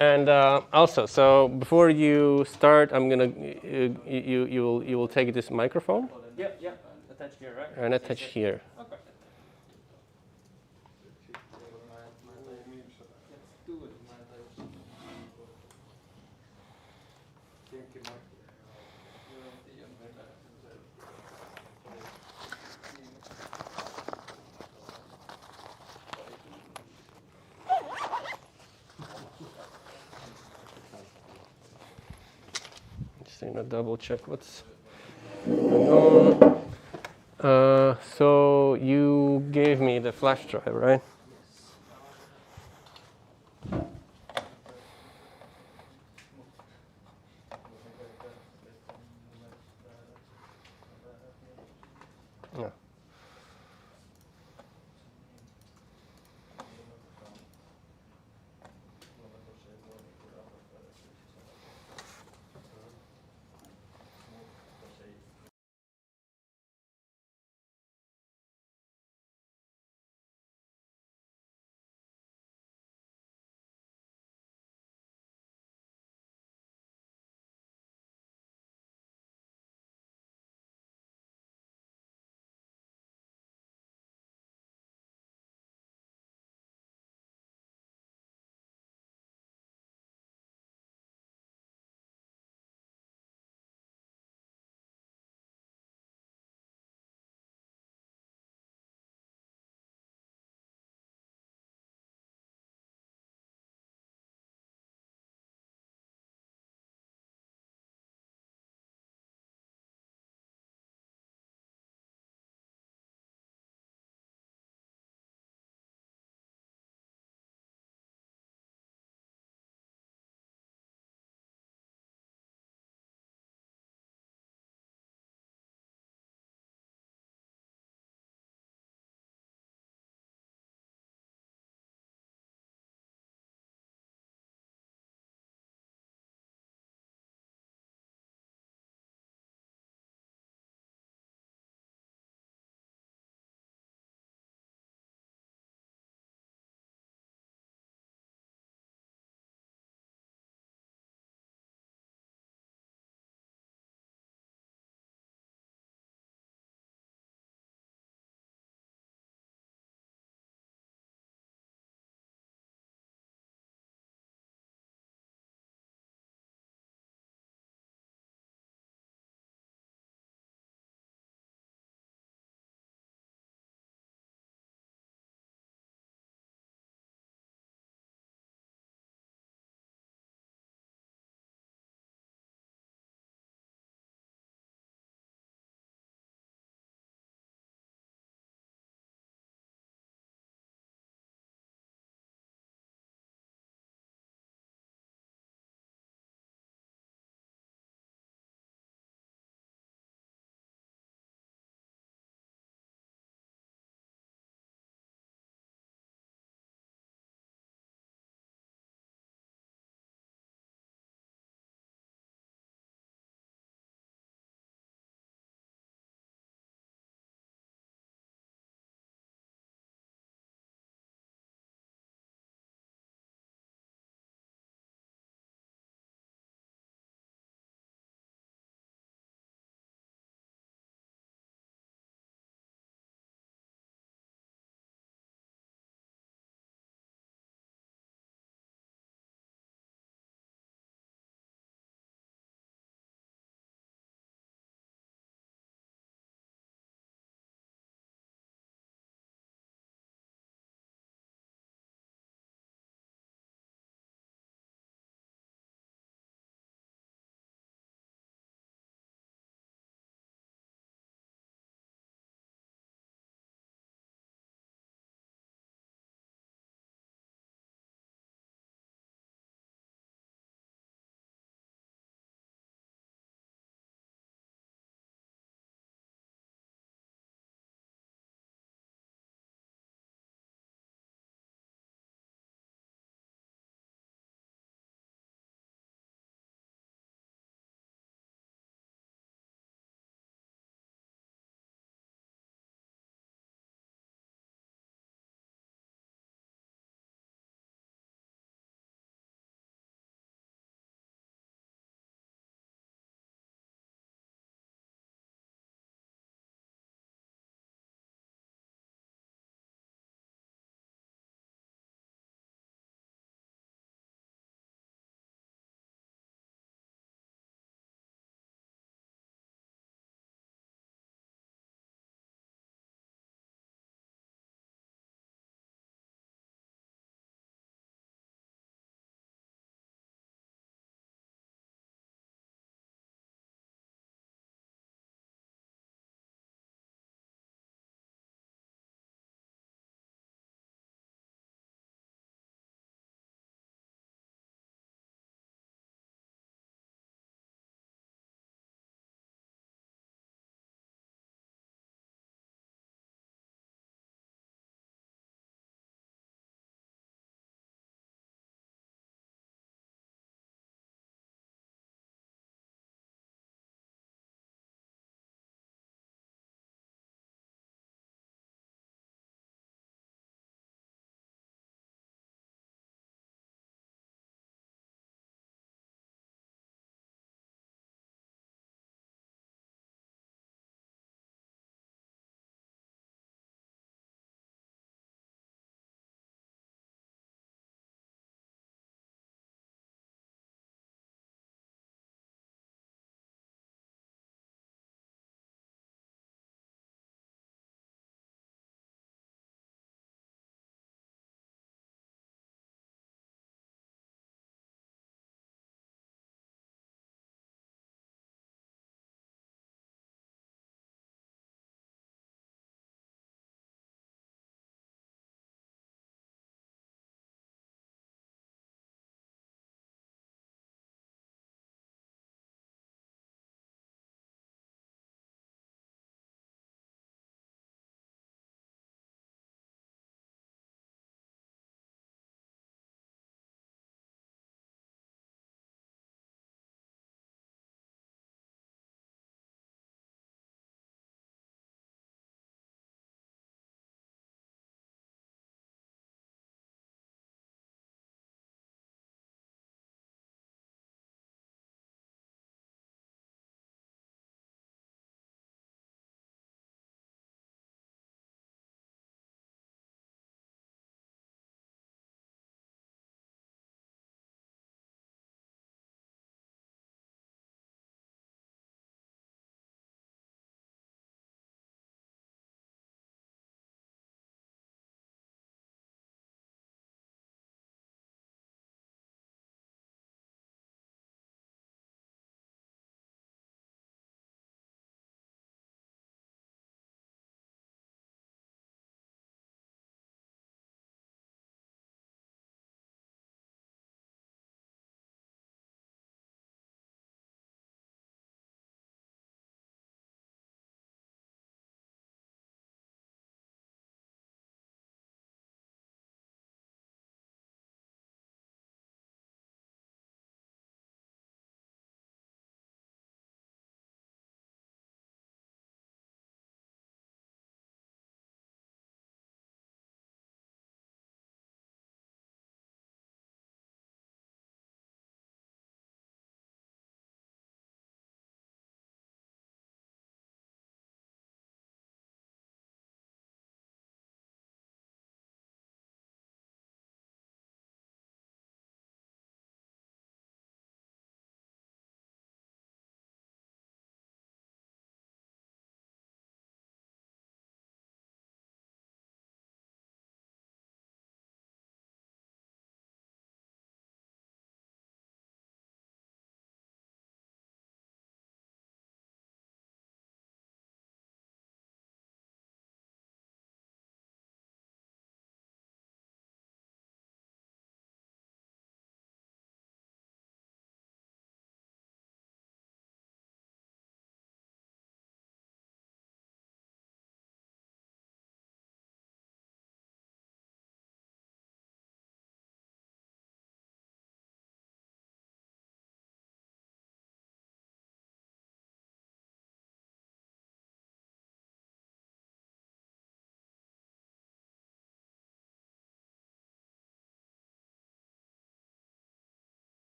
And also, so before you start, I'm gonna you will take this microphone. Yeah, yeah. Attach here, right? And attach here. Okay. Just double check what's going on. So you gave me the flash drive, right? Yeah.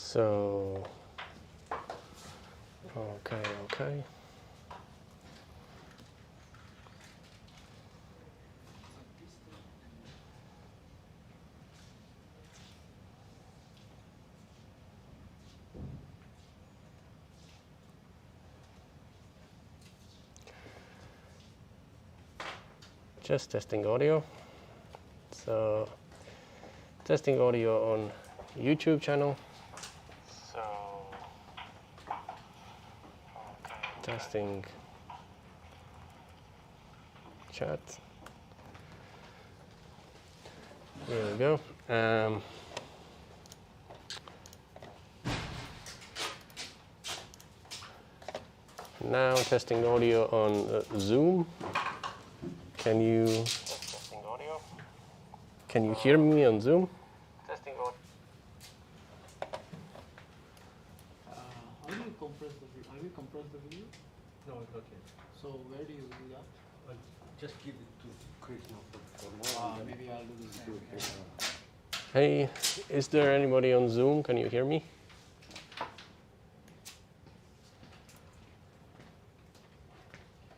So, okay. Just testing audio. So, testing audio on YouTube channel. So, testing chat. There we go. Now testing audio on Zoom. Can you testing audio? Can you hear me on Zoom? Testing audio. How do you compress the video? Have you compressed the video? No, not yet. So where do you do that? Just give it to Chris now for more. Maybe I'll do the same. Hey, is there anybody on Zoom? Can you hear me?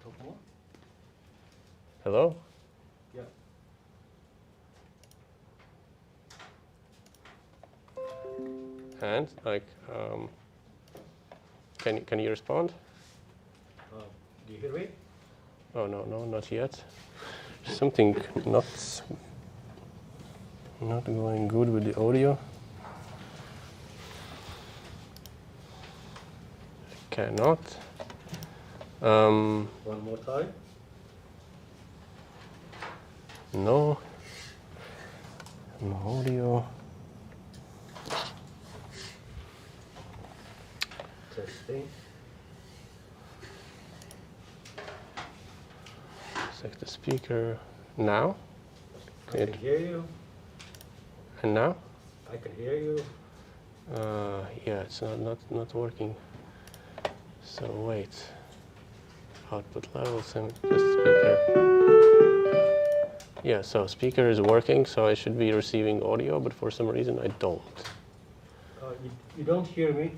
Talk more? Hello? Yeah. And like, can you respond? Do you hear me? Oh no, not yet. Something not going good with the audio. Cannot. One more time. No. No audio. Testing. Check the speaker now. I can hear you. And now? I can hear you. Yeah, it's not working. So wait. Output level, just speaker. Yeah, so speaker is working, so I should be receiving audio, but for some reason I don't. You don't hear me?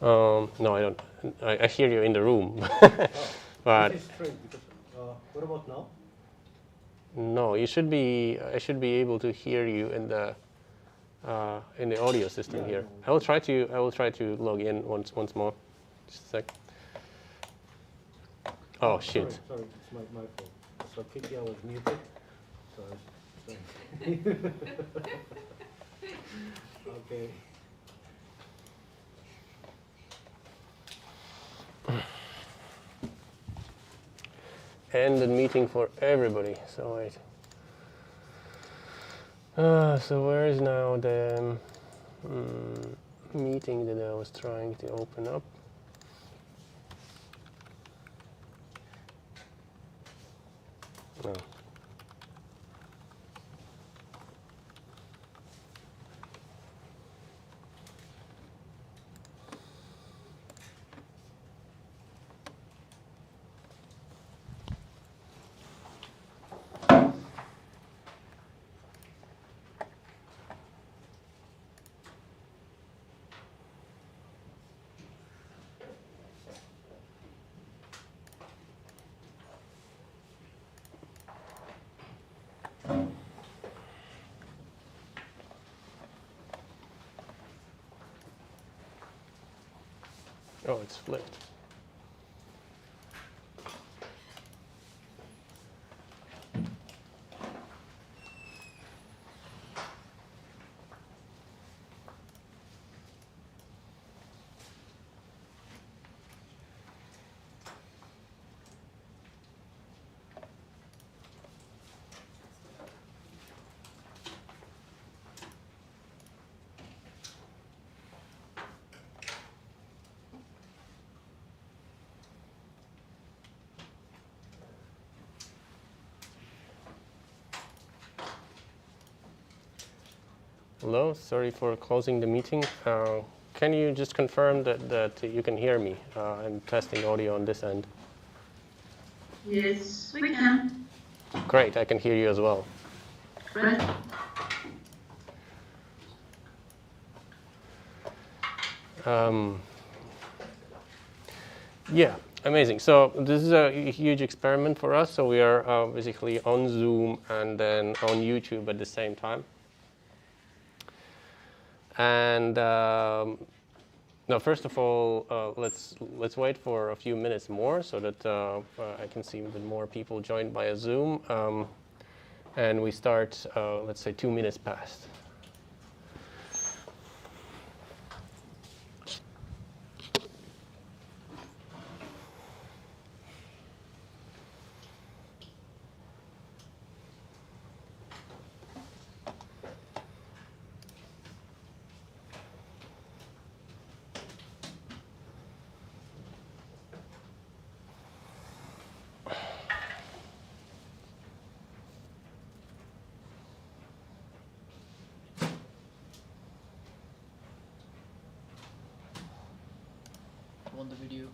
No, I don't. I hear you in the room. But This is strange because what about now? no, I should be able to hear you in the audio system here. I will try to log in once more. Just a sec. Oh shit. Sorry, it's my fault. So Kiki, I was muted. Sorry. Okay. End the meeting for everybody. So wait. So where is now the meeting that I was trying to open up? No. Oh, it's flipped. Hello, sorry for closing the meeting. Can you just confirm that you can hear me? I'm testing audio on this end. Yes, we can. Great, I can hear you as well. Right. Yeah, amazing. So this is a huge experiment for us. So we are basically on Zoom and then on YouTube at the same time. And no, first of all, let's wait for a few minutes more so that I can see that more people join via Zoom. And we start, let's say, 2 minutes past. Want the video?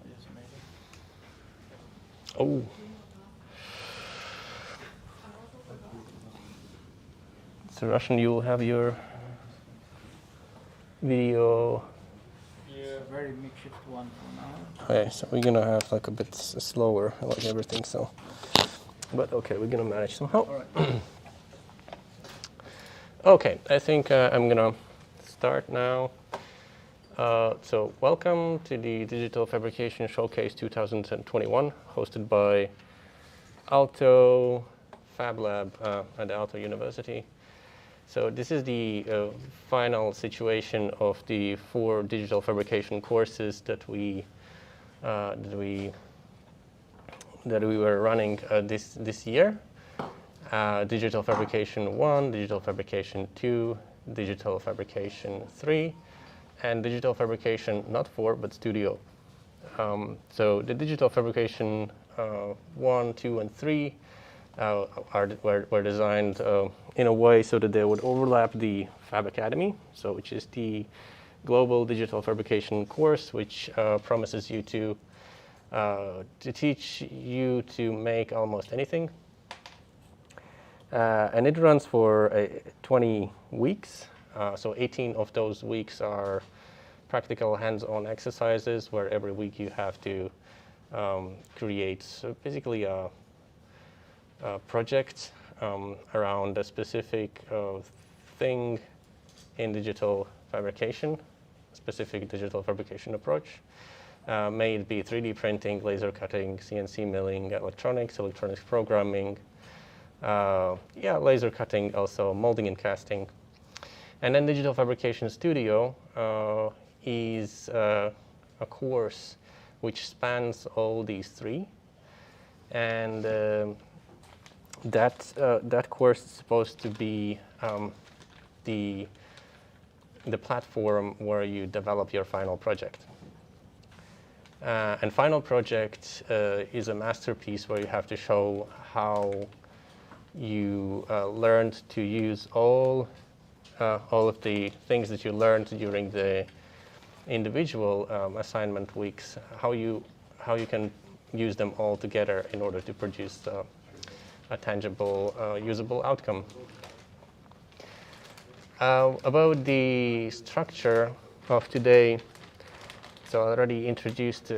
I just made it. Oh. So Russian, you will have your video. Yeah, very makeshift one for now. Okay, so we're gonna have like a bit slower, like everything. So, but okay, we're gonna manage somehow. All right. Okay, I think I'm gonna start now. So welcome to the Digital Fabrication Showcase 2021, hosted by Aalto Fablab at the Aalto University. So this is the final situation of the 4 digital fabrication courses that we were running this year. Digital Fabrication 1, Digital Fabrication 2, Digital Fabrication 3, and Digital Fabrication, not 4, but Studio. So the Digital Fabrication 1, 2, and 3 were designed in a way so that they would overlap the Fab Academy, so which is the global digital fabrication course, which promises you to teach you to make almost anything. And it runs for 20 weeks. So 18 of those weeks are practical hands-on exercises where every week you have to create basically a project around a specific thing in digital fabrication, specific digital fabrication approach. May it be 3D printing, laser cutting, CNC milling, electronics programming, laser cutting, also molding and casting. And then Digital Fabrication Studio is a course which spans all these 3. And that course is supposed to be the platform where you develop your final project. And final project is a masterpiece where you have to show how you learned to use all of the things that you learned during the individual assignment weeks, how you can use them all together in order to produce a tangible, usable outcome. About the structure of today, so I already introduced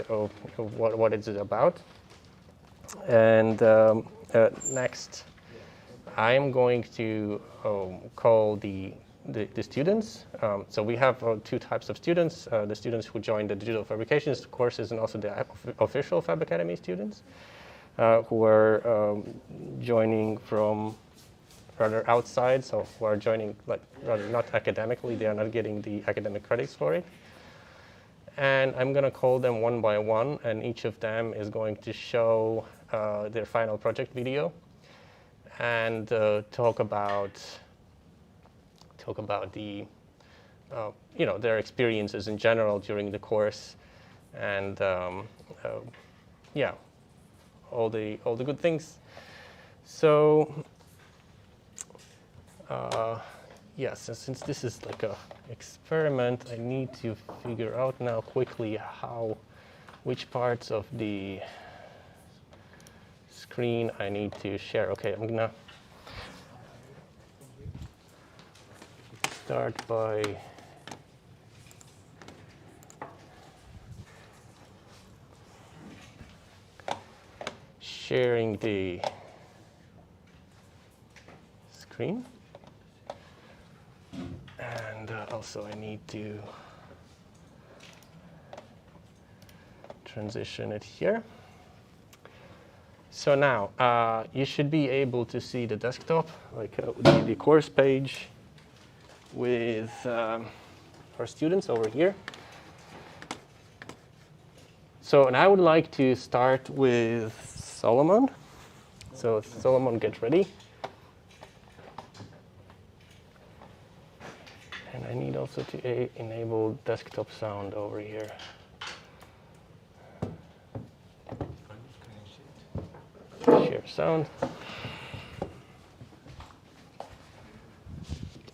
what it's about. And next, I'm going to call the students. So we have 2 types of students, the students who join the digital fabrication courses and also the official Fab Academy students who are joining from rather outside, so who are joining like rather not academically, they are not getting the academic credits for it. And I'm going to call them one by one, and each of them is going to show their final project video and talk about the their experiences in general during the course, and all the good things. So yes, since this is like a experiment, I need to figure out now quickly which parts of the screen I need to share. Okay, I'm gonna start by sharing the screen. And also I need to transition it here. So now you should be able to see the desktop, like the course page with our students over here. So, and I would like to start with Solomon. So Solomon, get ready. And I need also to enable desktop sound over here. Share sound.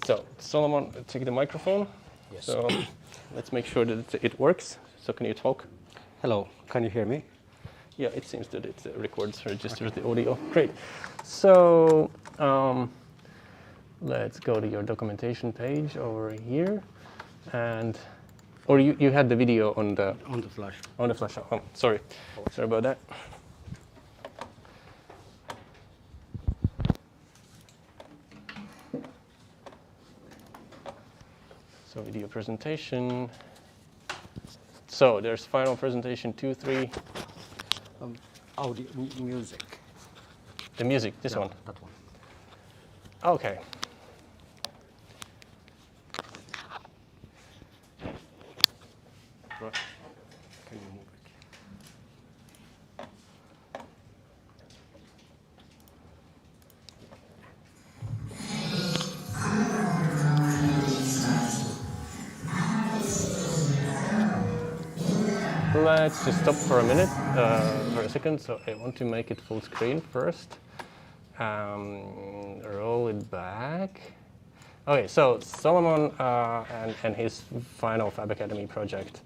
So Solomon, take the microphone. Yes. So let's make sure that it works. So can you talk? Hello, can you hear me? Yeah, it seems that it registers the audio. Great. So let's go to your documentation page over here, and or you had the video on the flash. On the flash. Oh, sorry about that. So video presentation. So there's final presentation 2, 3. Audio, music. The music, this one. That one. Okay. Right. Can you move it? Let's just stop for a minute, for a second. So I want to make it full screen first. Roll it back. Okay, so Solomon and his final Fab Academy project.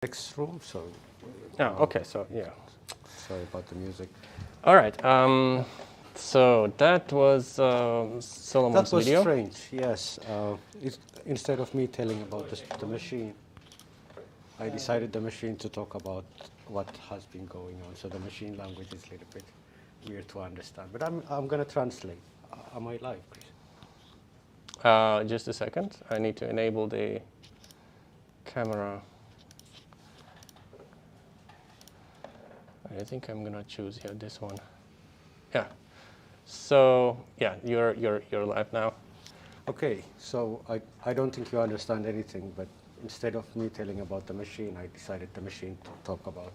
Next room, so. Oh, okay, so yeah. Sorry about the music. All right, so that was Solomon's That was video. strange, yes. Instead of me telling about the machine, I decided the machine to talk about what has been going on. So the machine language is a little bit weird to understand. But I'm going to translate. Am I live, Chris? Just a second, I need to enable the camera. I think I'm gonna choose this one. Yeah. So yeah, you're live now. Okay. So I don't think you understand anything, but instead of me telling about the machine, I decided the machine to talk about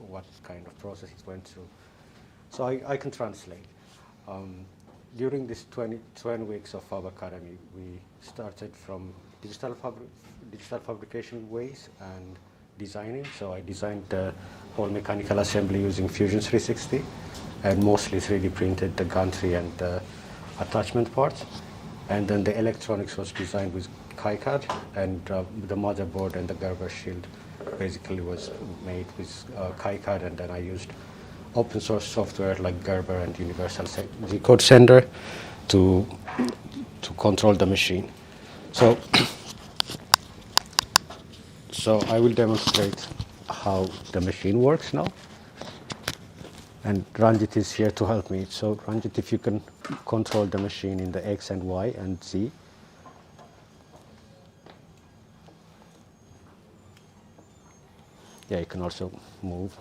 what kind of process it went through. So I can translate. During this 20 weeks of Fab Academy, we started from digital fabrication ways and designing. So I designed the whole mechanical assembly using Fusion 360 and mostly 3D printed the gantry and the attachment parts. And then the electronics was designed with KiCad, and the motherboard and the Gerber shield basically was made with KiCad, and then I used open source software like Gerber and Universal Decode Sender to control the machine. So I will demonstrate how the machine works now. And Ranjit is here to help me. So Ranjit, if you can control the machine in the X and Y and Z. yeah, you can also move.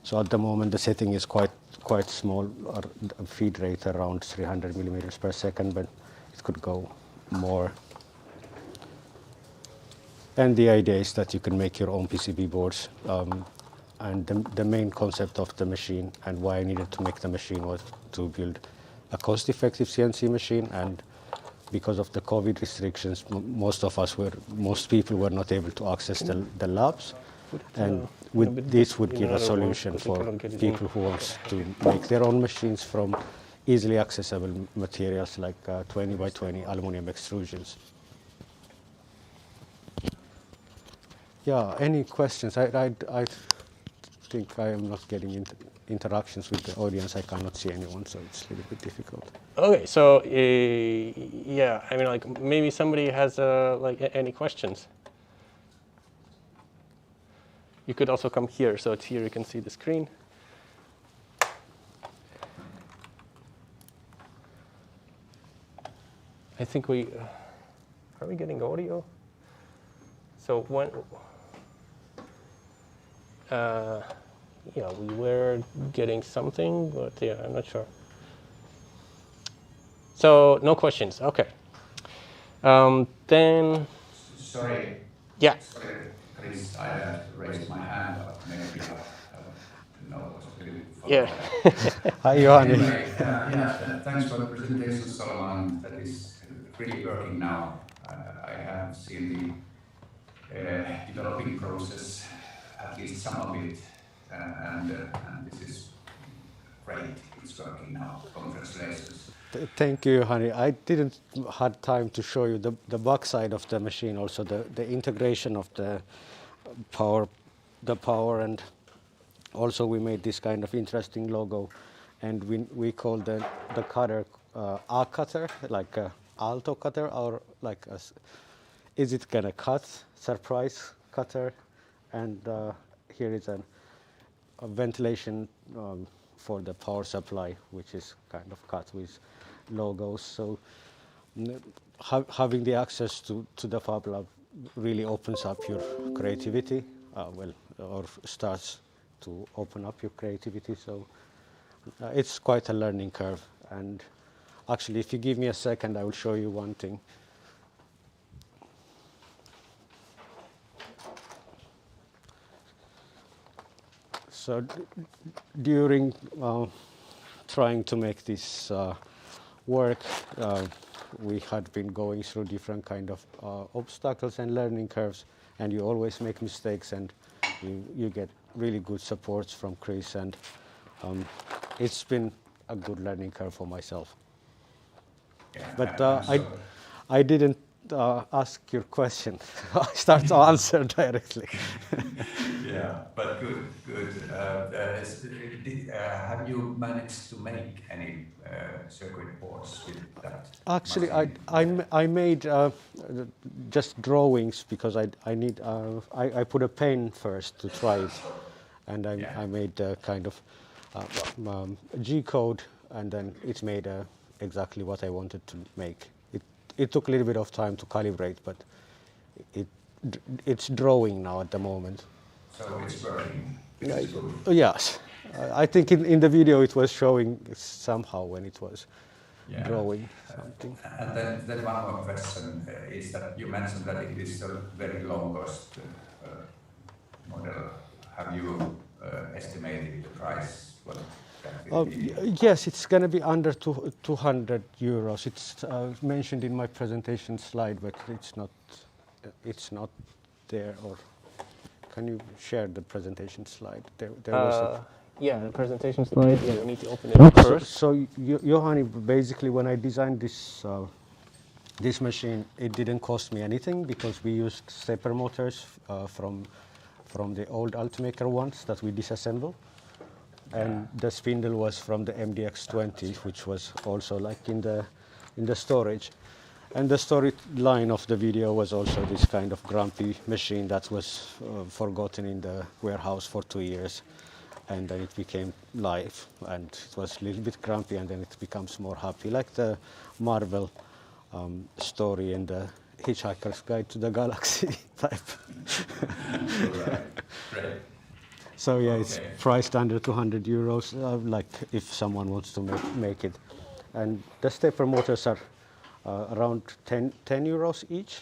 So at the moment the setting is quite small, or a feed rate around 300 millimeters per second, but it could go more. And the idea is that you can make your own PCB boards. And the main concept of the machine and why I needed to make the machine was to build a cost-effective CNC machine. And because of the COVID restrictions, most people were not able to access the labs. And this would give a solution for people who want to make their own machines from easily accessible materials like 20 by 20 aluminum extrusions. Yeah, any questions? I think I am not getting interactions with the audience. I cannot see anyone, so it's a little bit difficult. Okay, so yeah, I mean, like maybe somebody has like any questions. You could also come here, so it's here you can see the screen. I think are we getting audio? So when, yeah, we were getting something, but yeah, I'm not sure. So no questions, okay. Then. Sorry. Yeah. Sorry, Chris, I had raised my hand, but maybe no possibility to follow. Yeah. Hi, Johanni. Anyway, yeah, thanks for the presentation, Solomon. That is really working now. I have seen the developing process, at least some of it, and this is great. It's working now. Congratulations. Thank you, Johanni. I didn't have time to show you the back side of the machine, also the integration of the power, and also we made this kind of interesting logo, and we call the cutter a cutter, like a Aalto cutter, or like is it gonna cut, surprise cutter, and here is a ventilation for the power supply, which is kind of cut with logos. So having the access to the Fab Lab really opens up your creativity, or starts to open up your creativity. So it's quite a learning curve. And actually, if you give me a second, I will show you one thing. So during trying to make this work, we had been going through different kind of obstacles and learning curves, and you always make mistakes, and you get really good support from Chris, and it's been a good learning curve for myself. Yeah, But I didn't ask your question. I start to answer directly. Yeah, but good. Have you managed to make any circuit boards with that? Actually, I made just drawings because I put a pen first to try it, and I made a kind of G code, and then it made exactly what I wanted to make. It took a little bit of time to calibrate, but it's drawing now at the moment. So it's working. Yes, I think in the video it was showing somehow when it was drawing something. And then one more question is that you mentioned that it is a very low cost model. Have you estimated the price? Yes, it's going to be under 200 euros. It's mentioned in my presentation slide, but it's not there. Or can you share the presentation slide? There was yeah, the presentation slide. Yeah, we need to open it up first. So Johanni, basically, when I designed this machine, it didn't cost me anything because we used stepper motors from the old Ultimaker ones that we disassemble. And the spindle was from the MDX20, which was also like in the storage. And the storyline of the video was also this kind of grumpy machine that was forgotten in the warehouse for 2 years. And then it became live, and it was a little bit grumpy, and then it becomes more happy, like the Marvel story in the Hitchhiker's Guide to the Galaxy type. Right. Great. So yeah, it's Okay. priced under 200 euros, like if someone wants to make it. And the stepper motors are around 10 euros each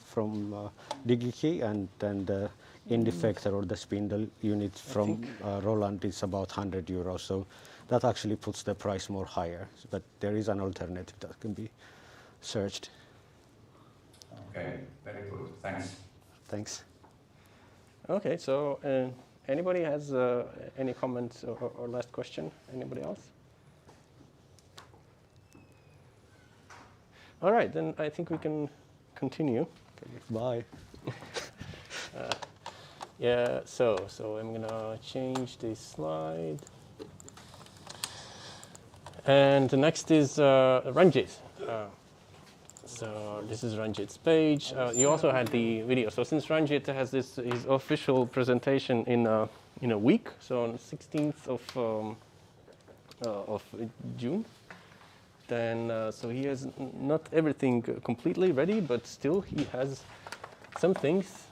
from DigiKey, and then the end effector or the spindle unit from Roland is about 100 euros. So that actually puts the price more higher, but there is an alternative that can be searched. Okay, very good. Thanks. Thanks. Okay, so anybody has any comments or last question? Anybody else? All right, then I think we can continue. Bye. Yeah, so I'm gonna change this slide. And the next is Ranjit. So this is Ranjit's page. You also had the video. So since Ranjit has his official presentation in a week, so on the 16th of June, then so he has not everything completely ready, but still he has some things.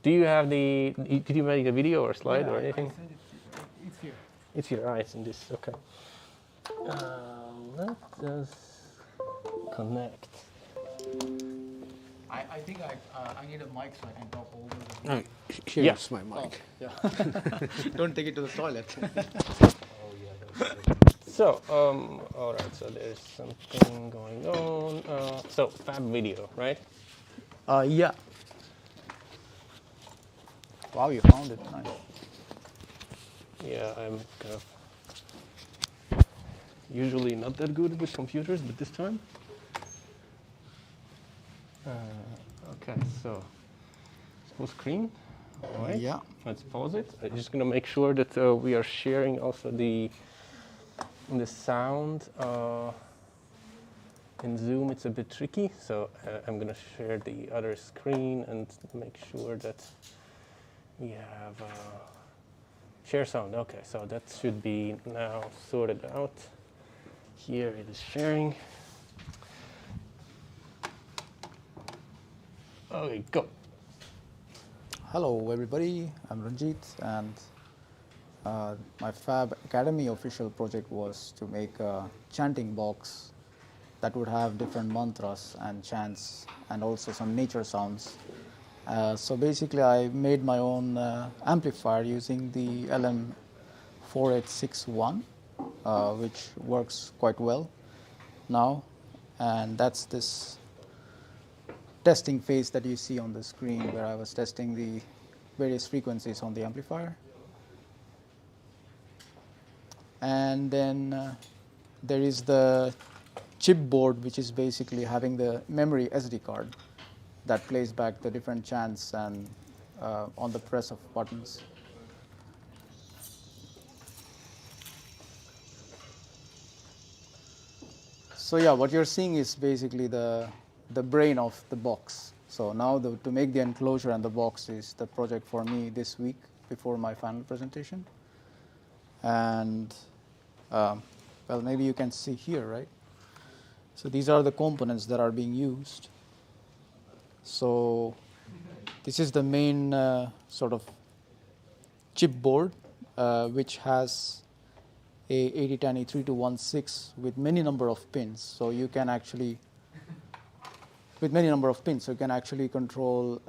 Do you have did you make a video or slide or anything? I sent it. It's here. It's here. It's in this. Okay. Let us connect. I think I need a mic so I can talk over the Here's my mic. yeah. Don't take it to the toilet. So, all right. So there's something going on. So Fab video, right? Yeah. Wow, you found it. Nice. Yeah, I'm kind of usually not that good with computers, but this time. Okay, so full screen. All right. Yeah. Let's pause it. I'm just gonna make sure that we are sharing also the sound. In Zoom, it's a bit tricky, so I'm gonna share the other screen and make sure that we have share sound. Okay, so that should be now sorted out. Here it is sharing. Okay, go. Hello everybody, I'm Ranjit, and my Fab Academy official project was to make a chanting box that would have different mantras and chants and also some nature sounds. So basically I made my own amplifier using the LM4861, which works quite well now, and that's this testing phase that you see on the screen where I was testing the various frequencies on the amplifier. And then there is the chipboard, which is basically having the memory SD card that plays back the different chants and on the press of buttons. So yeah, what you're seeing is basically the brain of the box. So now to make the enclosure and the box is the project for me this week before my final presentation. And well, maybe you can see here, right? So these are the components that are being used. So this is the main sort of chipboard, which has a 8010 E3216 with many number of pins. So you can actually control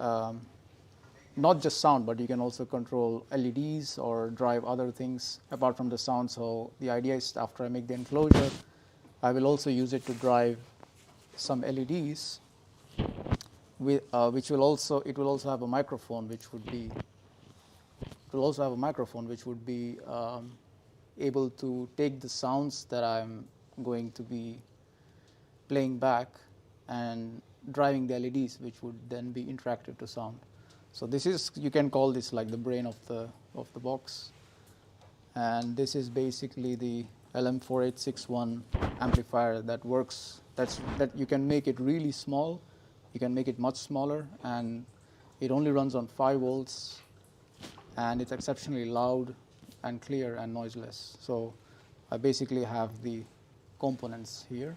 not just sound, but you can also control LEDs or drive other things apart from the sound. So the idea is after I make the enclosure, I will also use it to drive some LEDs, which will also have a microphone, which would be able to take the sounds that I'm going to be playing back and driving the LEDs, which would then be interactive to sound. So this is, you can call this like the brain of the box. And this is basically the LM4861 amplifier that works. That you can make it really small, you can make it much smaller, and it only runs on 5 volts, and it's exceptionally loud and clear and noiseless. So I basically have the components here.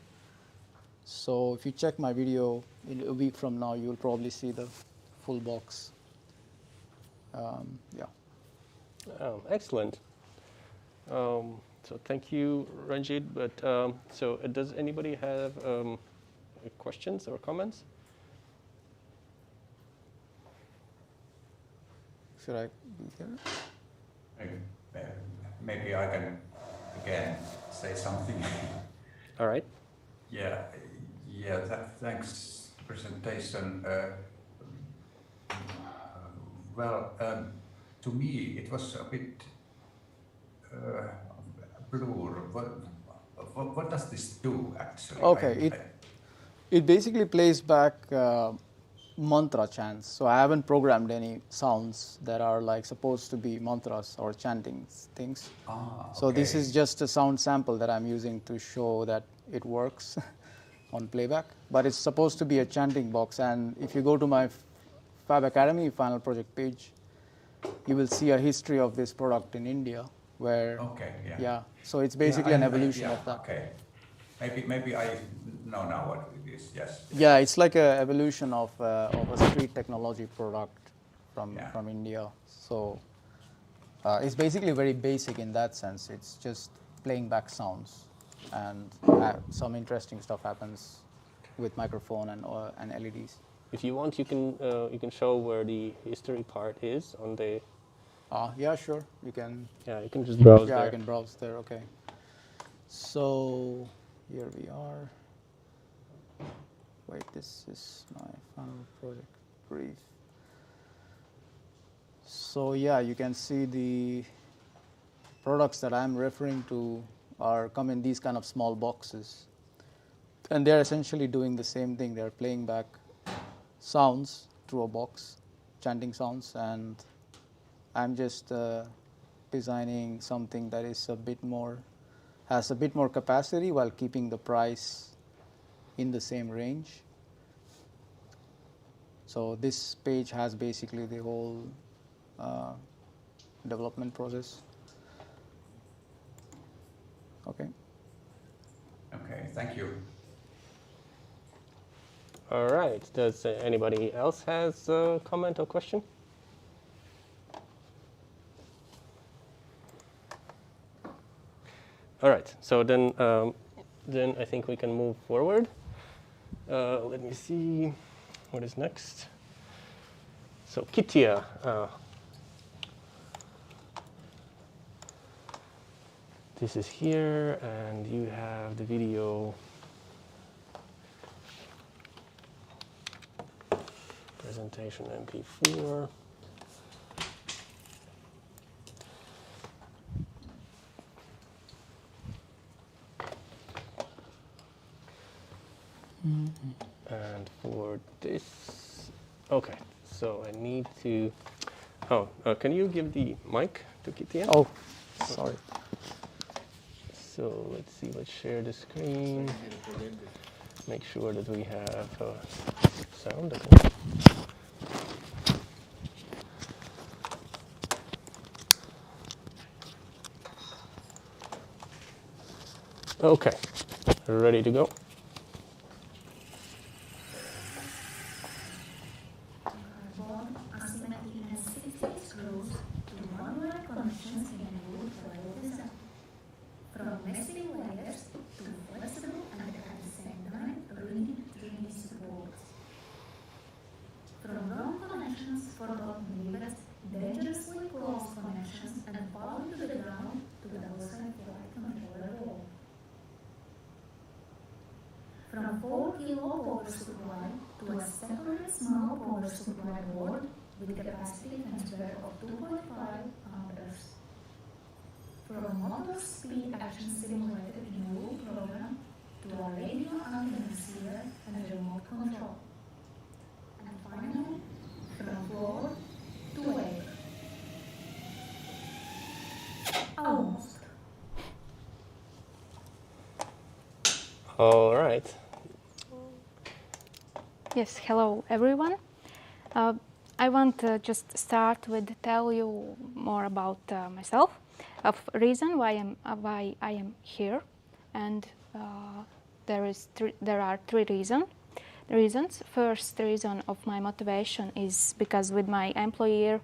So if you check my video in a week from now, you'll probably see the full box. Yeah. Excellent. So thank you, Ranjit. But so does anybody have questions or comments? Should I be here? Maybe I can again say something. All right. Yeah, thanks presentation. Well, to me it was a bit blur. What does this do actually? Okay, it basically plays back mantra chants. So I haven't programmed any sounds that are like supposed to be mantras or chanting things. So this is just a sound sample that I'm using to show that it works on playback. But it's supposed to be a chanting box. And if you go to my Fab Academy final project page, you will see a history of this product in India. Where so it's basically an evolution of that. Okay, maybe I know now what it is. Yes. Yeah, it's like an evolution of a street technology product from India. So it's basically very basic in that sense. It's just playing back sounds, and some interesting stuff happens with microphone and LEDs. If you want, you can show where the history part is on the. Yeah, sure. You can. Yeah, you can just browse there. Yeah, I can browse there. Okay. So here we are. Wait, this is my final project brief. So yeah, you can see the products that I'm referring to come in these kind of small boxes, and they're essentially doing the same thing. They're playing back sounds through a box, chanting sounds, and I'm just designing something that is has a bit more capacity while keeping the price in the same range. So this page has basically the whole development process. Okay. Okay, thank you. All right. Does anybody else has a comment or question? All right. So then I think we can move forward. Let me see what is next. So Kitya. This is here, and you have the video presentation MP4. And for this, okay, so I need to, can you give the mic to Kitya? Oh, sorry. So let's see, let's share the screen. Make sure that we have sound. Okay, ready to go? From 4 kilo power supply to a separate small power supply board with capacity transfer of 2.5 amperes. From motor speed action simulator in a loop program to a radio antenna receiver and remote control. And finally, from floor to air. Almost. All right. Yes, hello everyone. I want to just start with tell you more about myself, of reason why I am here, and there are three reasons. First reason of my motivation is because with my employer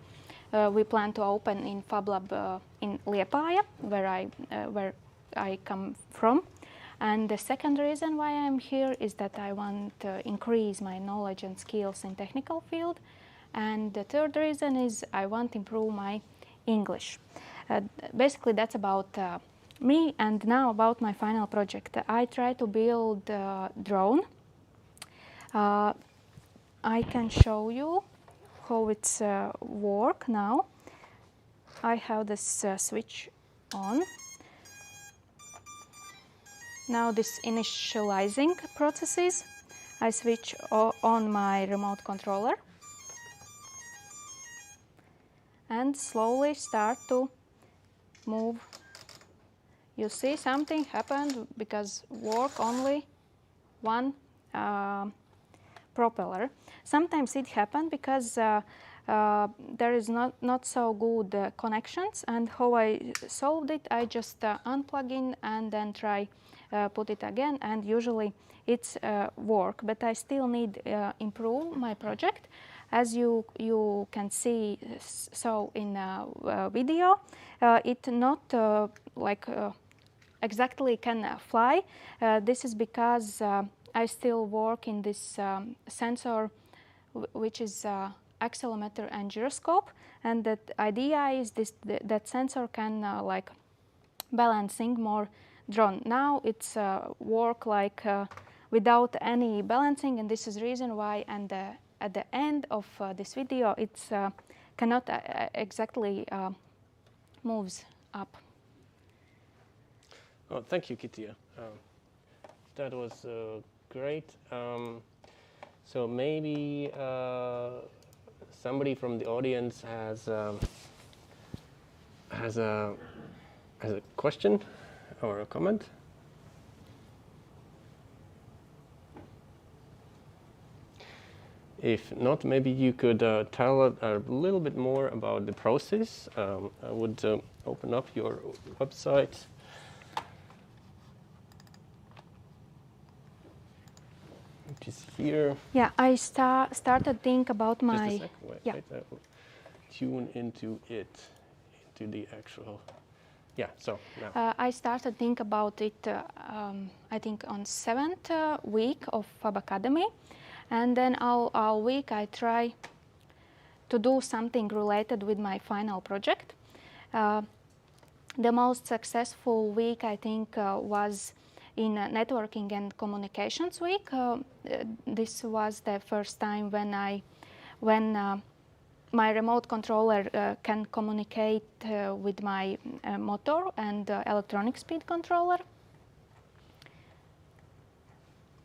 we plan to open in Fablab in Liepāja, where I come from. And the second reason why I'm here is that I want to increase my knowledge and skills in technical field. And the third reason is I want to improve my English. Basically, that's about me. And now about my final project. I try to build a drone. I can show you how it's work now. I have this switch on. Now this initializing processes, I switch on my remote controller and slowly start to move. You see something happened because work only one propeller. Sometimes it happens because there is not so good connections, and how I solved it, I just unplug in and then try put it again, and usually it's work, but I still need improve my project. As you can see so in video, it not like exactly can fly. This is because I still work in this sensor, which is accelerometer and gyroscope, and that idea is that sensor can like balancing more drone. Now it's work like without any balancing, and this is reason why. And at the end of this video, it's cannot exactly moves up. Oh, thank you, Kitija. That was great. So maybe somebody from the audience has a question or a comment. If not, maybe you could tell a little bit more about the process. I would open up your website. Which is here. Yeah, I started think about my. Just a second, wait, I will tune into the actual. Yeah, so now. I started think about it, I think on 7th week of Fab Academy. And then all week I try to do something related with my final project. The most successful week, I think, was in networking and communications week. This was the first time when my remote controller can communicate with my motor and electronic speed controller.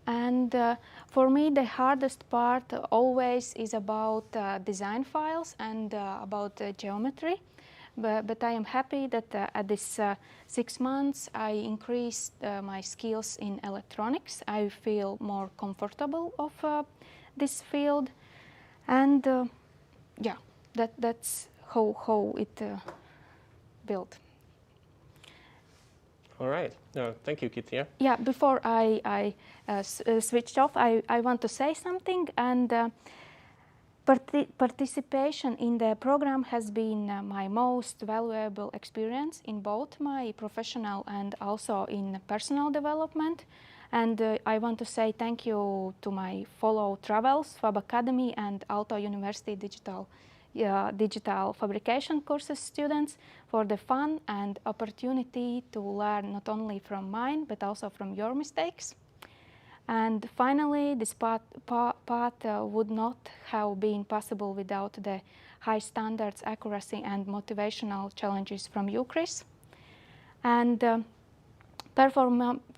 And for me, the hardest part always is about design files and about geometry. But I am happy that at this 6 months, I increased my skills in electronics. I feel more comfortable of this field. And yeah, that's how it built. All right. Thank you, Kitija. Yeah, before I switched off, I want to say something. And participation in the program has been my most valuable experience in both my professional and also in personal development. And I want to say thank you to my fellow travels, Fab Academy and Aalto University digital fabrication courses students for the fun and opportunity to learn not only from mine but also from your mistakes. And finally, this path would not have been possible without the high standards, accuracy and motivational challenges from you, Chris. And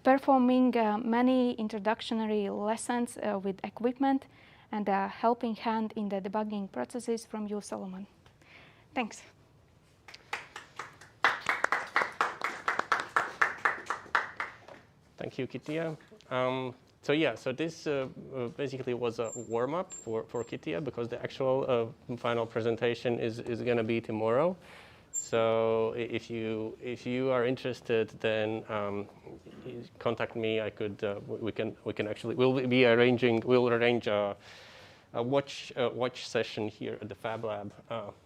performing many introductory lessons with equipment and a helping hand in the debugging processes from you, Solomon. Thanks. Thank you, Kitija. So this basically was a warm-up for Kitija, because the actual final presentation is going to be tomorrow. So if you are interested, then contact me. I could we can actually we'll arrange a watch session here at the Fab Lab.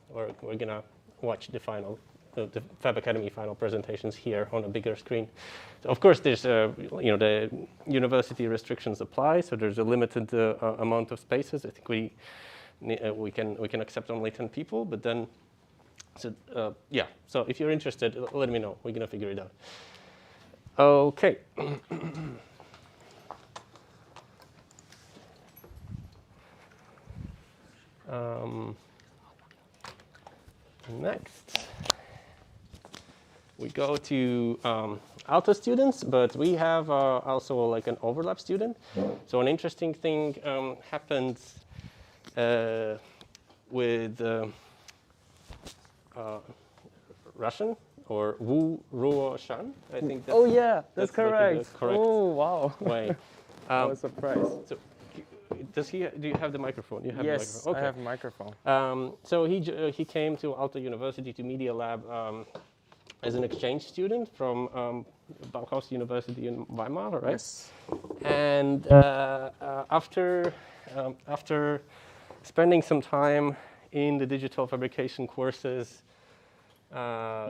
We're gonna watch the Fab Academy final presentations here on a bigger screen. So of course, there's the university restrictions apply, so there's a limited amount of spaces. I think we can accept only 10 people, but then. So yeah, so if you're interested, let me know. We're gonna figure it out. Okay. Next, we go to Aalto students, but we have also like an overlap student. So an interesting thing happened with Russian or Wu Ruo Shan. I think. Oh yeah, that's correct. Like the correct Oh wow. way. I was surprised. So, do you have the microphone? You have Yes, the microphone. Okay. I have a microphone. So he came to Aalto University to Media Lab as an exchange student from Bauhaus University in Weimar, right? Yes. And after spending some time in the digital fabrication courses,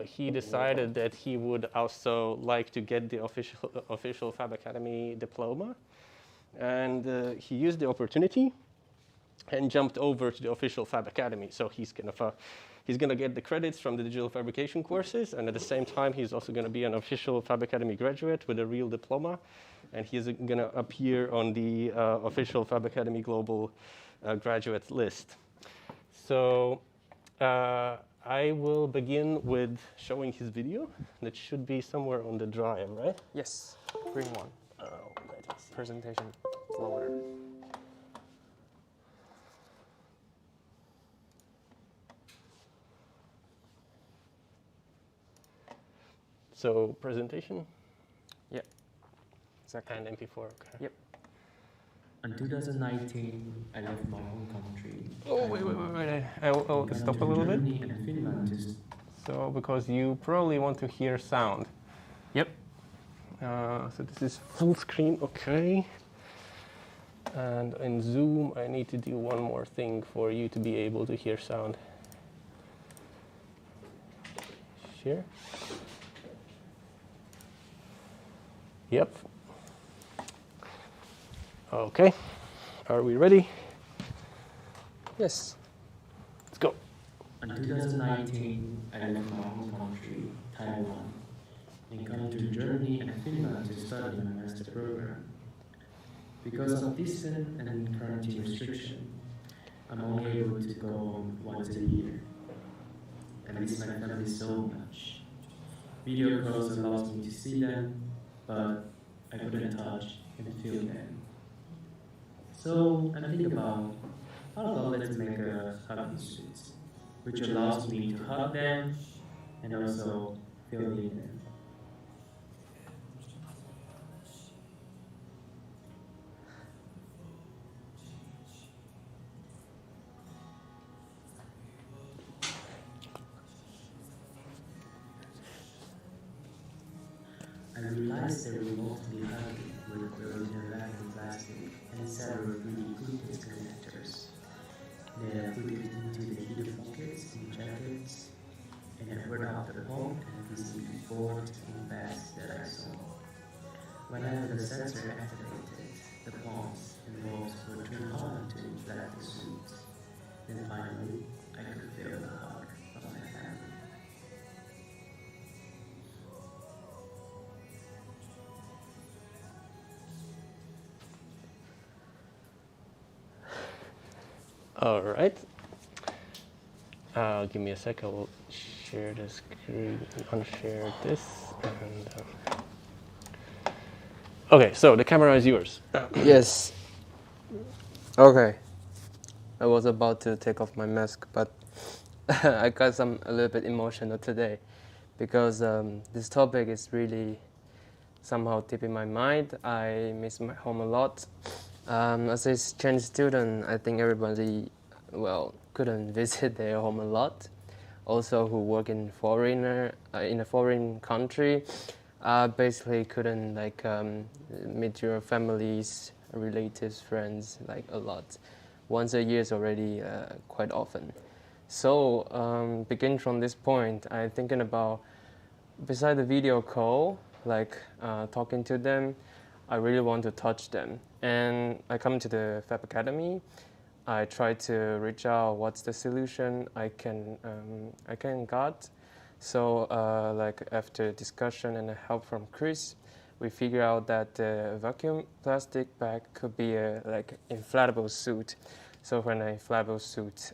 he decided that he would also like to get the official Fab Academy diploma, and he used the opportunity and jumped over to the official Fab Academy. So he's gonna get the credits from the digital fabrication courses, and at the same time he's also gonna be an official Fab Academy graduate with a real diploma, and he's gonna appear on the official Fab Academy global graduate list. So I will begin with showing his video. That should be somewhere on the drive, right? Yes, green one. Presentation folder. So presentation? Yeah, exactly. And MP4, okay. Yep. In 2019, I left my home country. Oh, wait. I'll stop a little bit. Germany and Finland to So, because you probably want to hear sound. Yep. So this is full screen, okay. And in Zoom, I need to do one more thing for you to be able to hear sound. Share. Yep. Okay. Are we ready? Yes. Let's go. In 2019, I left my home country, Taiwan, and come to Germany and Finland to study my master program. Because of distance and quarantine restriction, I'm only able to go home once a year. I miss my family so much. Video calls allows me to see them, but I couldn't touch and feel them. So I'm thinking about how about let's make a hugging suit, which allows me to hug them and also feel in them. I realized they were mostly hugging with the original lacquer plastic and several 3D Bluetooth connectors. Then I put it into the heater pockets in jackets, and I brought out the pump and PCB board and bags that I saw. When I had the sensor activated, the pumps and bolts were turned on to inflate the suit. Then finally, I could feel the hug of my family. All right. Give me a sec. I will share the screen, unshare this. And, okay, so the camera is yours. Yes. Okay. I was about to take off my mask, but I got a little bit emotional today because this topic is really somehow deep in my mind. I miss my home a lot. As a exchange student, I think everybody, couldn't visit their home a lot. also who work in in a foreign country, basically couldn't like meet your families, relatives, friends like a lot. Once a year is already quite often. So begin from this point, I'm thinking about, beside the video call, like talking to them, I really want to touch them. And I come to the Fab Academy. I try to reach out what's the solution I can got. So like after discussion and help from Chris, we figure out that the vacuum plastic bag could be a like inflatable suit. So when a inflatable suit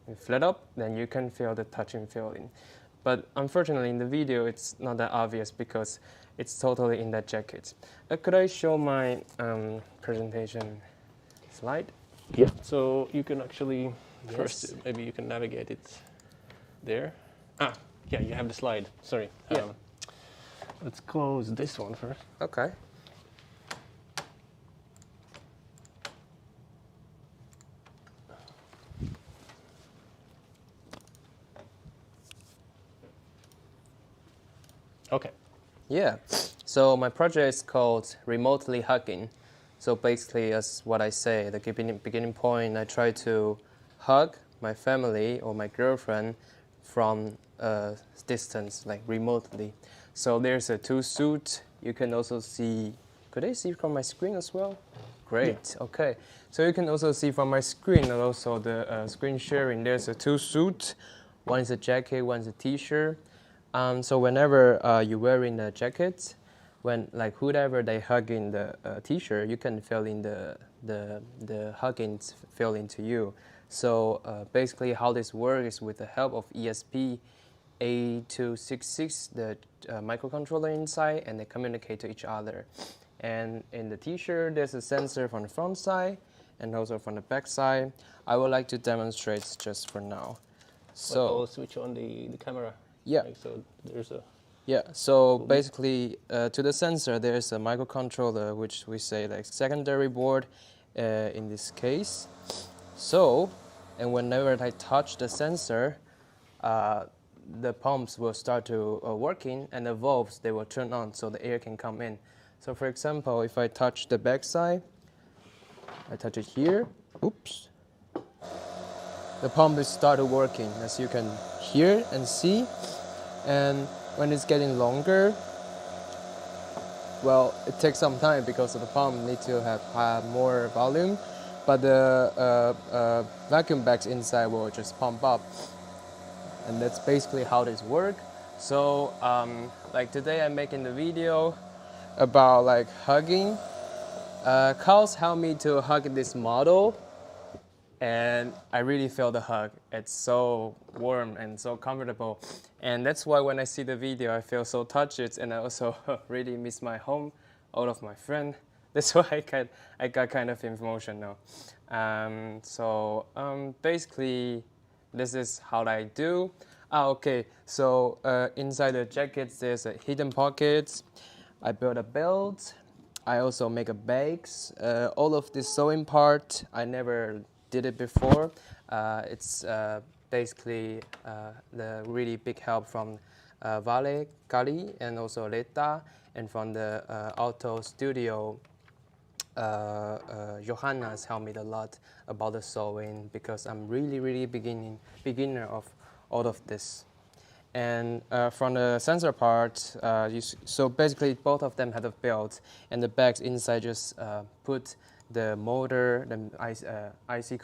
inflate up, then you can feel the touching feeling. But unfortunately, in the video, it's not that obvious because it's totally in that jacket. Could I show my presentation slide? Yeah. So you can actually Yes. first, maybe you can navigate it there. Ah, yeah, you have the slide. Sorry. Yeah. Let's close this one first. Okay. Okay. Yeah. So my project is called Remotely Hugging. So basically, as what I say, the beginning point, I try to hug my family or my girlfriend from a distance, like remotely. So there's a two suit. You can also see, could I see from my screen as well? Great, okay. So you can also see from my screen and also the screen sharing, there's a two suit. One is a jacket, one is a t-shirt. So whenever you're wearing a jacket, when like whoever they hug in the t-shirt, you can feel in the hugging feel into you. So basically how this works is with the help of ESP8266, the microcontroller inside, and they communicate to each other. And in the t-shirt, there's a sensor from the front side and also from the back side. I would like to demonstrate just for now. So I'll switch on the camera. yeah. Like, so there's a. Yeah, so basically to the sensor there's a microcontroller, which we say like secondary board in this case. So, and whenever I touch the sensor, the pumps will start to working, and the valves, they will turn on so the air can come in. So for example, if I touch the back side, I touch it here, oops. The pump is started working, as you can hear and see. And when it's getting longer, well, it takes some time because the pump needs to have more volume, but the vacuum bags inside will just pump up. And that's basically how this works. So like today I'm making the video about like hugging. Carl's helped me to hug this model, and I really feel the hug. It's so warm and so comfortable. And that's why when I see the video, I feel so touched, and I also really miss my home, all of my friends. That's why I got kind of emotional. Basically, this is how I do. Okay, so inside the jackets, there's a hidden pockets. I built a belt. I also make a bags. All of this sewing part, I never did it before. It's basically the really big help from Vale, Kali, and also Leta, and from the Aalto studio. Johanna has helped me a lot about the sewing because I'm really beginner of all of this. And from the sensor part, so basically both of them have a belt, and the bags inside just put the motor, the IC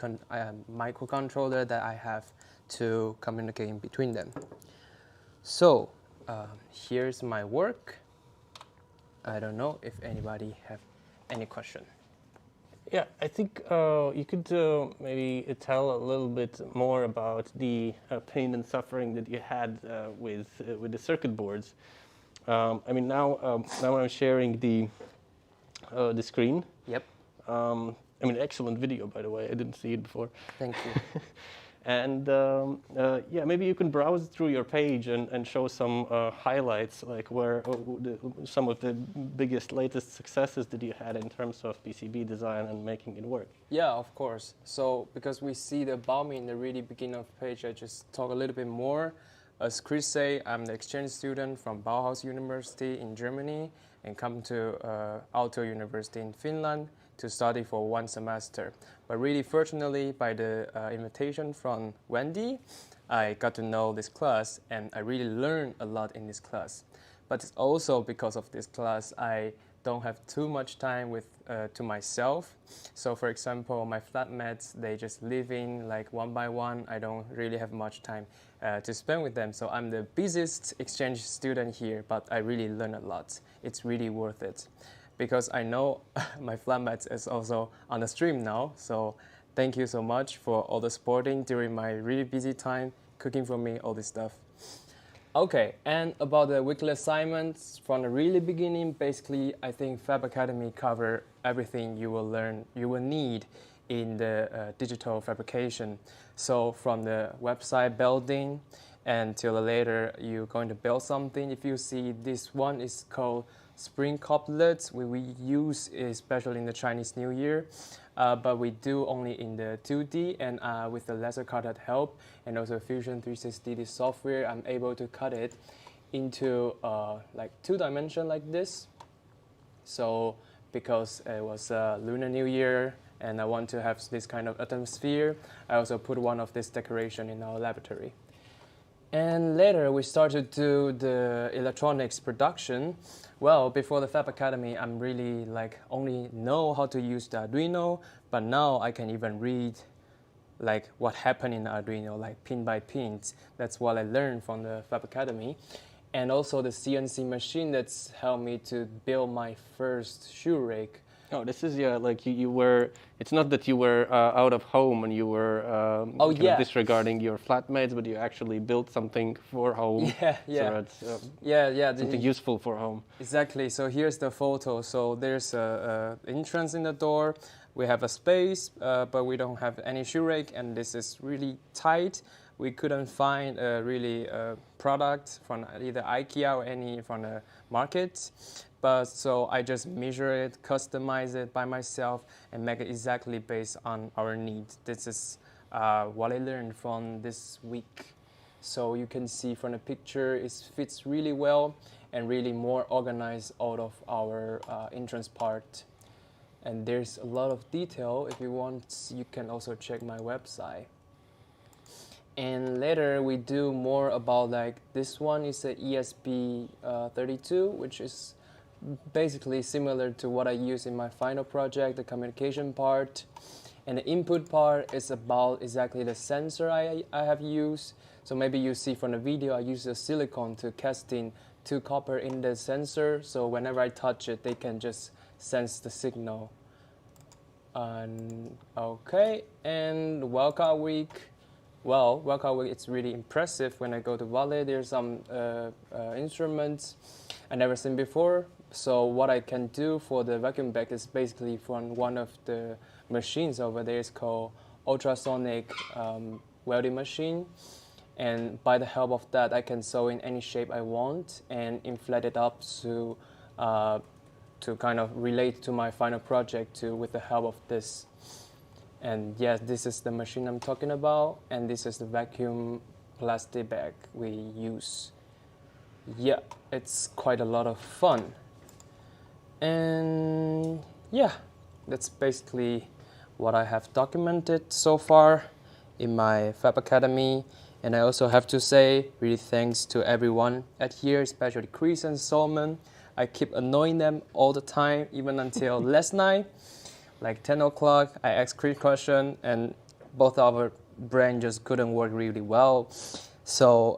microcontroller that I have to communicate in between them. So here's my work. I don't know if anybody have any question. Yeah, I think you could maybe tell a little bit more about the pain and suffering that you had with the circuit boards. I mean, now I'm sharing the screen. Yep. I mean, excellent video, by the way. I didn't see it before. Thank you. And yeah, maybe you can browse through your page and show some highlights, like where some of the biggest, latest successes that you had in terms of PCB design and making it work. Yeah, of course. So because we see the about me in the really beginning of the page, I just talk a little bit more. As Chris say, I'm the exchange student from Bauhaus University in Germany and come to Aalto University in Finland to study for 1 semester. But really, fortunately, by the invitation from Wendy, I got to know this class and I really learned a lot in this class. But it's also because of this class, I don't have too much time with to myself. So for example, my flatmates, they just live in like one by one. I don't really have much time to spend with them. So I'm the busiest exchange student here, but I really learn a lot. It's really worth it. Because I know my flatmates is also on the stream now. So thank you so much for all the supporting during my really busy time, cooking for me, all this stuff. Okay, and about the weekly assignments from the really beginning, basically I think Fab Academy cover everything you will learn, you will need in the digital fabrication. So from the website building until later you're going to build something. If you see this one is called spring couplets, we use especially in the Chinese New Year, but we do only in the 2D and with the laser cutter help and also Fusion 360 this software, I'm able to cut it into like 2 dimension like this. So because it was Lunar New Year and I want to have this kind of atmosphere, I also put one of this decoration in our laboratory. And later we started to do the electronics production. Well, before the Fab Academy, I'm really like only know how to use the Arduino, but now I can even read like what happened in Arduino, like pin by pin. That's what I learned from the Fab Academy. And also the CNC machine that's helped me to build my first shoe rake. Oh, this is, yeah, like you were, it's not that you were out of home and you were kind of disregarding your flatmates, but you actually built something for home. Yeah, yeah. So it's, something useful for home. Exactly, so here's the photo. So there's an entrance in the door. We have a space, but we don't have any shoe rake, and this is really tight. We couldn't find a really product from either IKEA or any from the market. But so I just measure it, customize it by myself, and make it exactly based on our needs. This is what I learned from this week. So you can see from the picture, it fits really well and really more organized out of our entrance part. And there's a lot of detail. If you want, you can also check my website. And later we do more about like this one is a ESP32, which is basically similar to what I use in my final project, the communication part. And the input part is about exactly the sensor I have used. So maybe you see from the video, I use a silicone to casting 2 copper in the sensor. So whenever I touch it, they can just sense the signal. Okay, and wildcard week. Well, wildcard week, it's really impressive. When I go to Valley, there's some instruments I never seen before. So what I can do for the vacuum bag is basically from one of the machines over there is called ultrasonic welding machine. And by the help of that, I can sew in any shape I want and inflate it up to kind of relate to my final project with the help of this. And yes, this is the machine I'm talking about, and this is the vacuum plastic bag we use. Yeah, it's quite a lot of fun. And yeah, that's basically what I have documented so far in my Fab Academy. And I also have to say, really thanks to everyone at here, especially Chris and Solomon. I keep annoying them all the time, even until last night, like 10 o'clock, I asked Chris a question and both our brain just couldn't work really well. So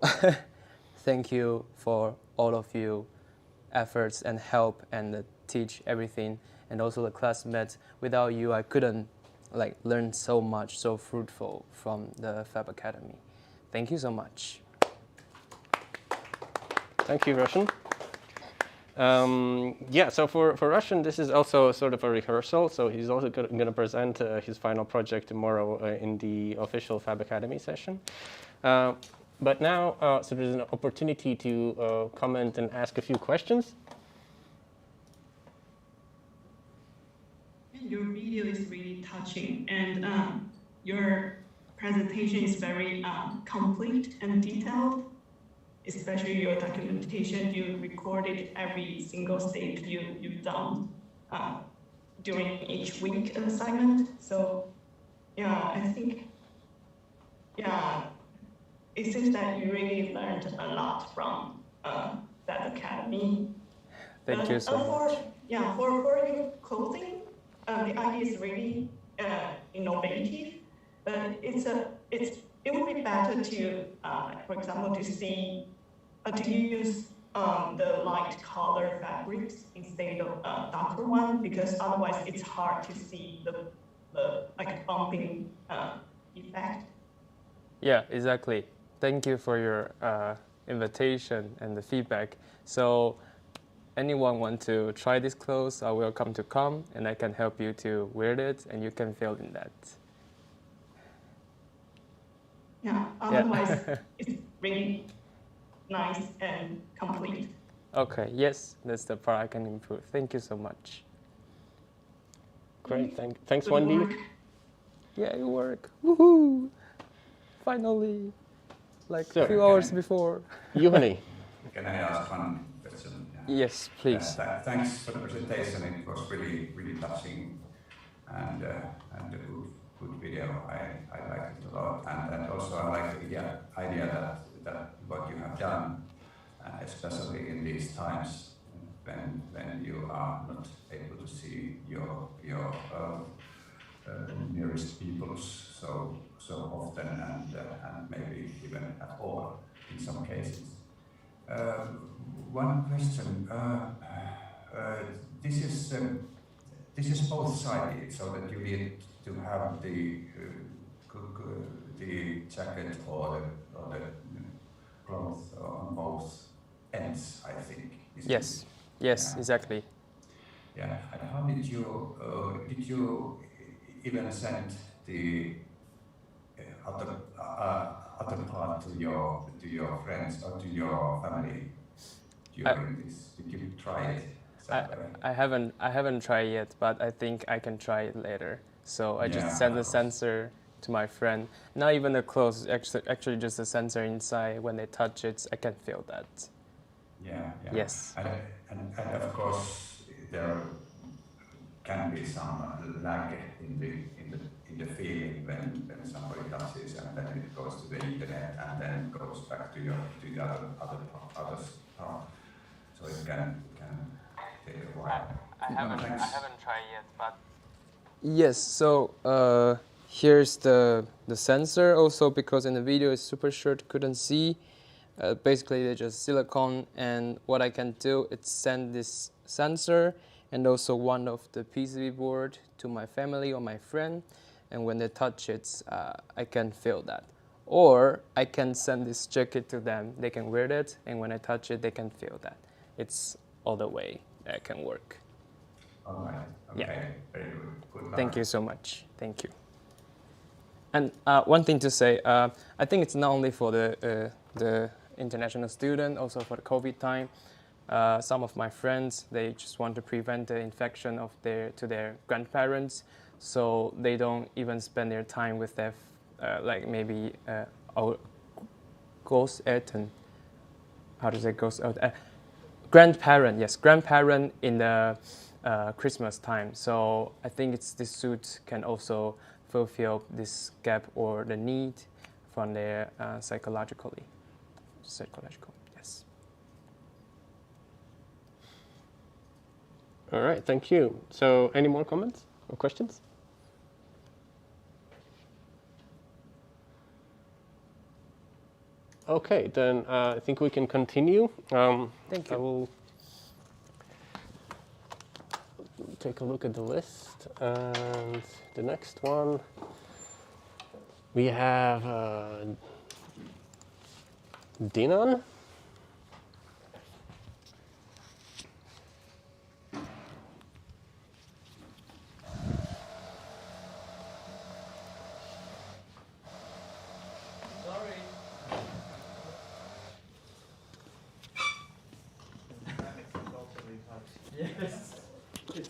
thank you for all of you efforts and help and teach everything, and also the classmates. Without you, I couldn't like learn so much, so fruitful from the Fab Academy. Thank you so much. Thank you, Roshan. Yeah, so for Russian, this is also sort of a rehearsal. So he's also going to present his final project tomorrow in the official Fab Academy session. But now, so there's an opportunity to comment and ask a few questions. Your video is really touching, and your presentation is very complete and detailed. Especially your documentation, you recorded every single stage you've done during each week assignment. So yeah, I think, yeah, it seems that you really learned a lot from that academy. Thank you so much. Yeah, for your clothing, the idea is really innovative, but it would be better to, for example, to use the light color fabrics instead of darker one, because otherwise it's hard to see the like bumping effect. Yeah, exactly. Thank you for your invitation and the feedback. So anyone want to try this clothes are welcome to come, and I can help you to wear it and you can feel in that. Yeah, otherwise it's really nice and complete. Okay, yes, that's the part I can improve. Thank you so much. Great, thanks Wendy. Yeah, it worked. Woohoo! Finally, like a few hours before. Juhani. Can I ask one question? Yes, please. Thanks for the presentation. It was really, really touching and a good video. I liked it a lot, and also I like the idea that what you have done, especially in these times when you are not able to see your nearest peoples so often and maybe even at all in some cases. One question. This is both sided, so that you need to have the jacket or the cloth on both ends, I think. Yes. Yes, yeah. Exactly. Yeah, and how did you even send the other part to your friends or to your family during this? Did you try it? I haven't tried yet, but I think I can try it later. So I just send the sensor to my friend. Not even the clothes, actually just the sensor inside. When they touch it, I can feel that. Yeah. Yes. And of course, there can be some lag in the feeling when somebody touches, and then it goes to the internet, and then goes back to the other part. So it can take a while. I haven't tried yet, but yes. So here's the sensor. Also, because in the video it's super short, couldn't see. Basically, they're just silicone, and what I can do is send this sensor and also one of the PCB board to my family or my friend, and when they touch it, I can feel that. Or I can send this jacket to them, they can wear it, and when I touch it, they can feel that. It's all the way that can work. All right, okay, yeah. Very good. Good luck. Thank you so much, thank you. And one thing to say, I think it's not only for the international student, also for the COVID time. Some of my friends, they just want to prevent the infection of their grandparents, so they don't even spend their time with their like maybe Großeltern. How to say Großeltern? Grandparent, yes, grandparent in the Christmas time. So I think this suit can also fulfill this gap or the need from their psychological, yes. All right, thank you. So any more comments or questions? Okay, then I think we can continue. Thank you. I will take a look at the list. And the next one, we have Dinan.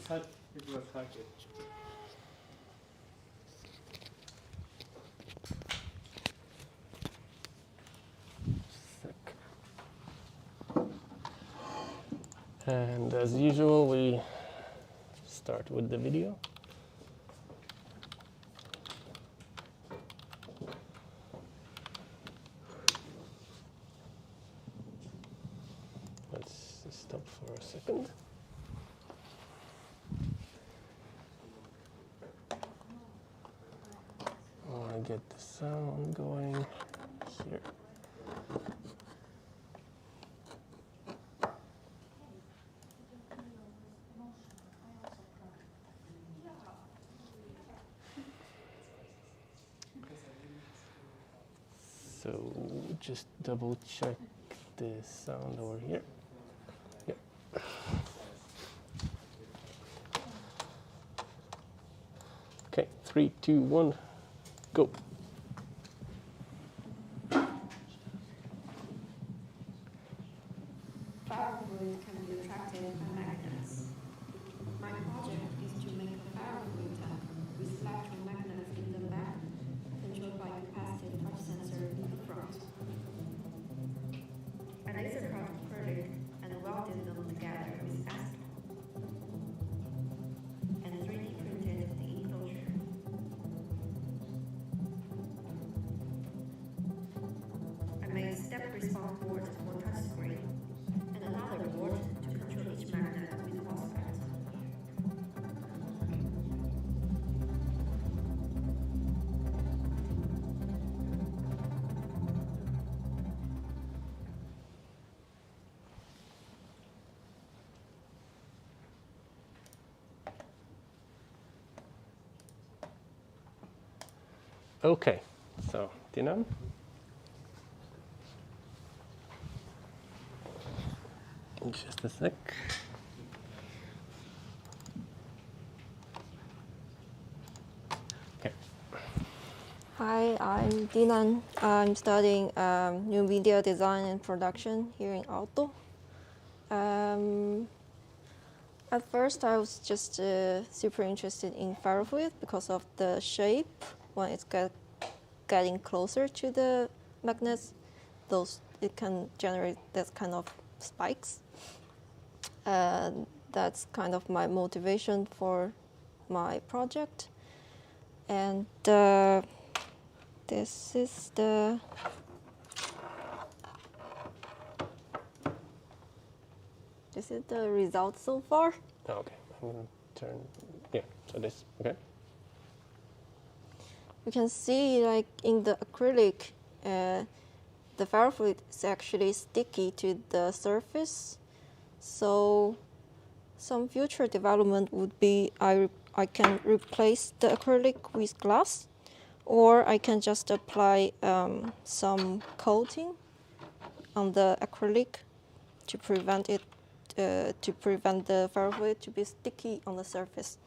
It was hacked. And as usual, we start with the video. Let's stop for a second. I want to get the sound going here. So just double check the sound over here. Yep. Okay, 3, 2, 1, go. Firefluid can be attracted by magnets. My project is to make a firefluid tank with electromagnets in the back, controlled by capacitive touch sensor in the front. I laser cut acrylic and welded them together with acetone, and 3D printed the enclosure. I made a step response board for touchscreen and another board to control each magnet with MOSFET. Okay, so Dinan. Just a sec. Okay. Hi, I'm Dinan. I'm studying new media design and production here in Aalto. At first, I was just super interested in firefluid because of the shape. When it's getting closer to the magnets, it can generate that kind of spikes. That's kind of my motivation for my project. And this is the result so far. Oh, okay, I'm gonna turn. Yeah, so this. Okay. You can see, like in the acrylic, the firefluid is actually sticky to the surface. So some future development would be I can replace the acrylic with glass, or I can just apply some coating on the acrylic to prevent it the firefluid to be sticky on the surface.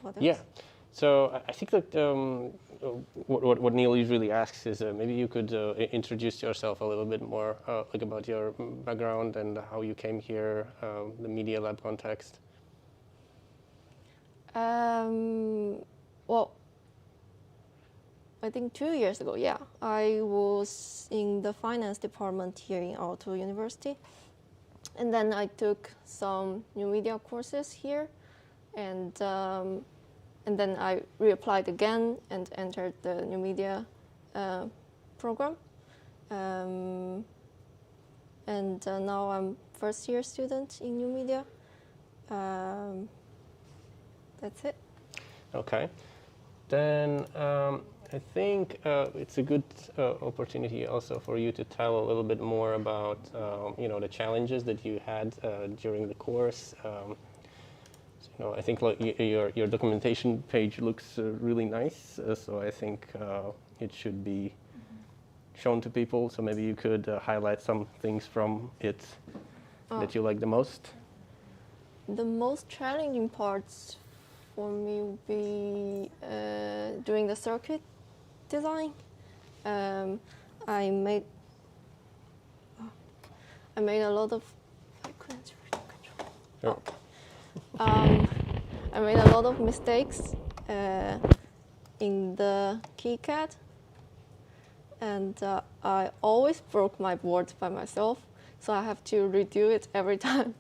What else? Yeah. So I think that what Neil usually asks is maybe you could introduce yourself a little bit more, like about your background and how you came here, the Media Lab context. Well, I think 2 years ago, yeah, I was in the finance department here in Aalto University, and then I took some new media courses here, and then I reapplied again and entered the new media program. And now I'm first year student in new media. That's it. Okay. Then I think it's a good opportunity also for you to tell a little bit more about the challenges that you had during the course. I think like your documentation page looks really nice, so I think it should be shown to people. So maybe you could highlight some things from it that you like the most. The most challenging parts for me would be during the circuit design. I I made a lot of. Sure. I made a lot of mistakes in the KiCad, and I always broke my board by myself, so I have to redo it every time.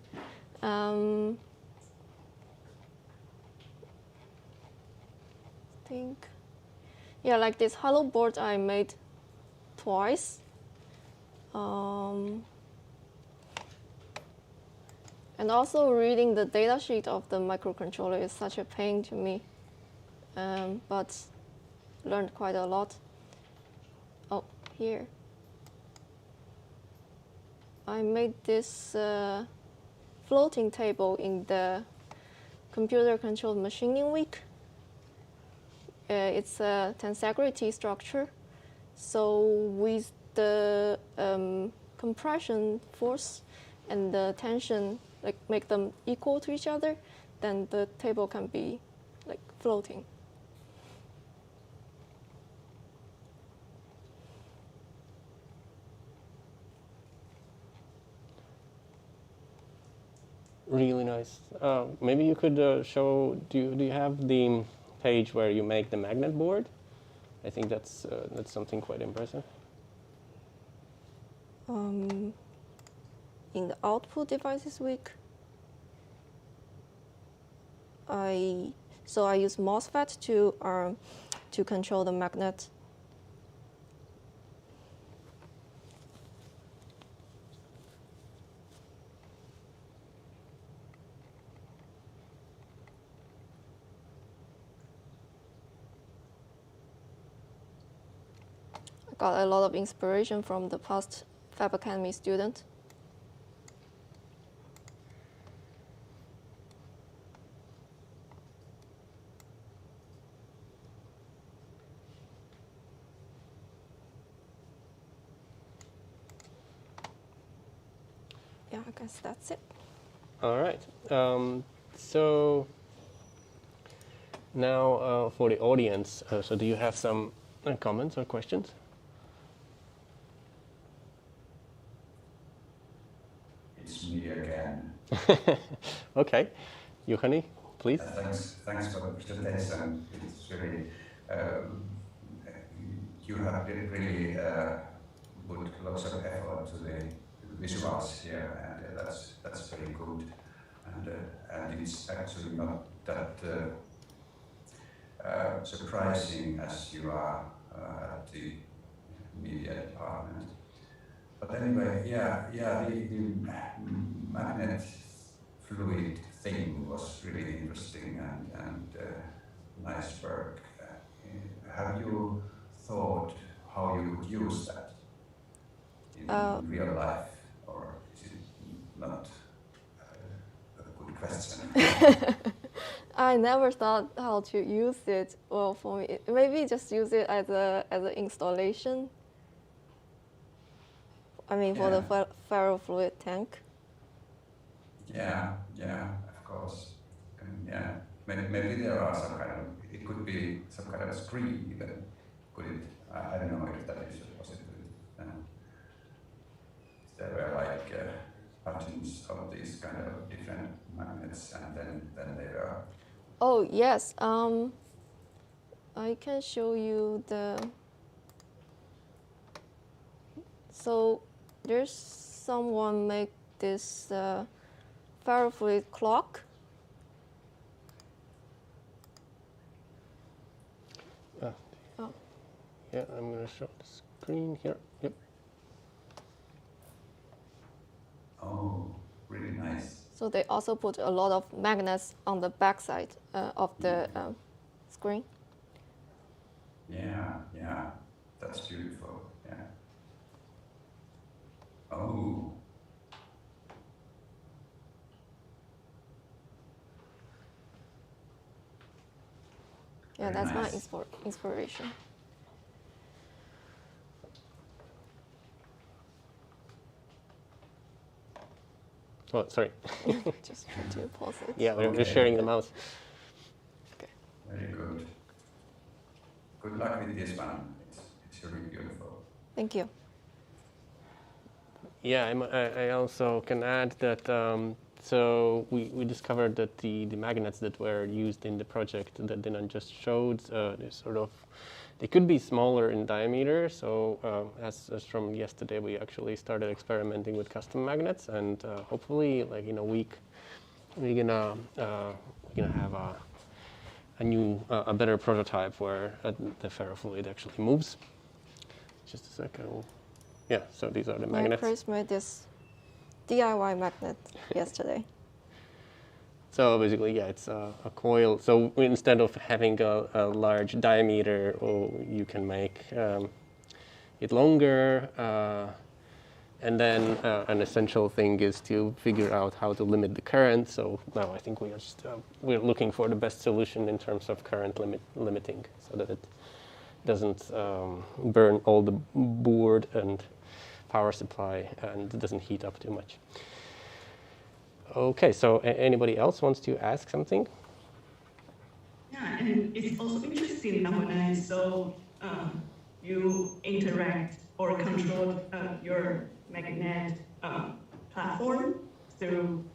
Yeah, like this hollow board I made twice. And also reading the datasheet of the microcontroller is such a pain to me, but learned quite a lot. Oh, here. I made this floating table in the computer-controlled machining week. It's a tensegrity structure. So with the compression force and the tension, like make them equal to each other, then the table can be like floating. Really nice. Maybe you could show. Do you have the page where you make the magnet board? I think that's something quite impressive. In the output devices week, I use MOSFET to control the magnet. I got a lot of inspiration from the past Fab Academy student. Yeah, I guess that's it. All right. So now for the audience, so do you have some comments or questions? It's me again. Okay. Juhani, please. Thanks for the presentation. It's really, you have really put lots of effort to the visuals here, and that's very good. And it's actually not that surprising as you are at the media department. But anyway, the magnet fluid thing was really interesting and nice work. Have you thought how you would use that in real life, or is it not a good question? I never thought how to use it. Well, for me, maybe just use it as an installation. I mean, for the ferrofluid tank. Yeah, of course. Yeah, maybe there are some kind of, it could be some kind of screen even. Could it? I don't know if that is a possibility. There were like buttons of these kind of different magnets, and then they were. Oh yes. I can show you the. So there's someone make this ferrofluid clock. Oh. Yeah, I'm going to show the screen here. Yep. Oh, really nice. So they also put a lot of magnets on the backside of the screen. Yeah, that's beautiful. Yeah. Oh. Yeah, Very that's nice. my inspiration. Oh, sorry. Just to pause it. Yeah, we're sharing the mouse. Okay. Very good. Good luck with this one. It's really beautiful. Thank you. Yeah, I also can add that so we discovered that the magnets that were used in the project that Dinan just showed, they could be smaller in diameter. So as from yesterday, we actually started experimenting with custom magnets, and hopefully, like in a week, we're gonna have a better prototype where the ferrofluid actually moves. Just a second. Yeah, so these are the magnets. Chris made this DIY magnet yesterday. So basically, yeah, it's a coil. So instead of having a large diameter, you can make it longer. And then an essential thing is to figure out how to limit the current. So now I think we're looking for the best solution in terms of current limiting, so that it doesn't burn all the board and power supply and it doesn't heat up too much. Okay, so anybody else wants to ask something? Yeah, and it's also interesting nowadays. So you interact or control your magnet platform through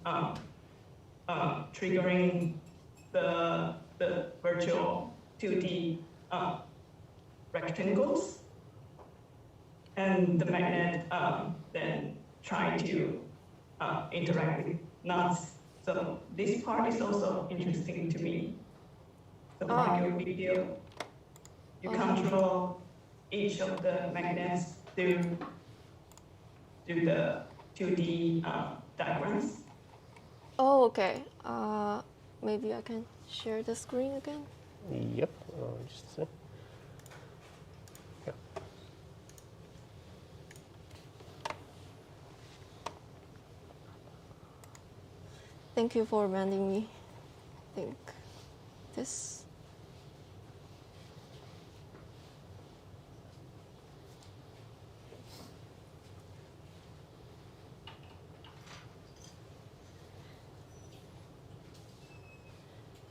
triggering the virtual 2D rectangles, and the magnet then try to interact with nuts. So this part is also interesting to me. So like your video, you control each of the magnets through the 2D diagrams. Oh, okay. Maybe I can share the screen again. Yep. Just a sec. Yeah. Thank you for reminding me. I think this.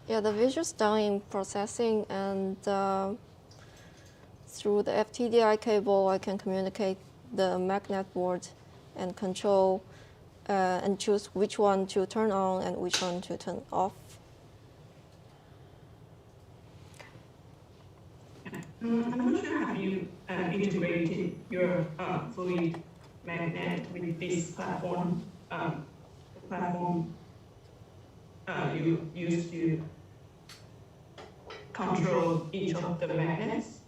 Yeah, the visual's done in processing, and through the FTDI cable, I can communicate the magnet board and control and choose which one to turn on and which one to turn off. I'm not sure, have you integrated your fluid magnet with this platform? The platform you use to control each of the magnets?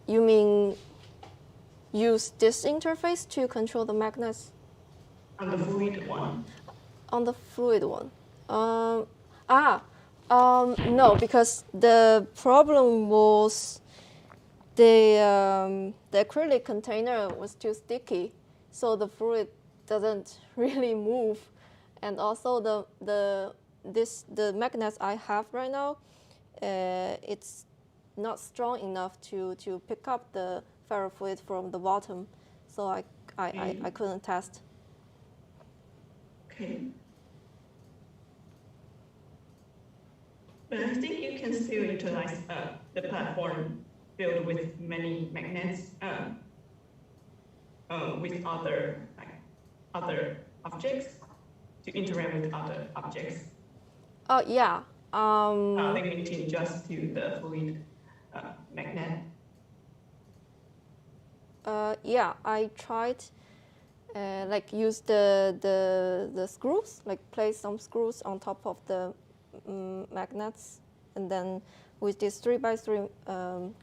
You mean use this interface to control the magnets? On the fluid one? On the fluid one. No, because the problem was the acrylic container was too sticky, so the fluid doesn't really move, and also the magnets I have right now, it's not strong enough to pick up the ferrofluid from the bottom, so I couldn't test. Okay. But I think you can still utilize the platform built with many magnets with other objects to interact with other objects. Oh yeah. Limiting just to the fluid magnet. Yeah, I tried like use the screws, like place some screws on top of the magnets, and then with this 3x3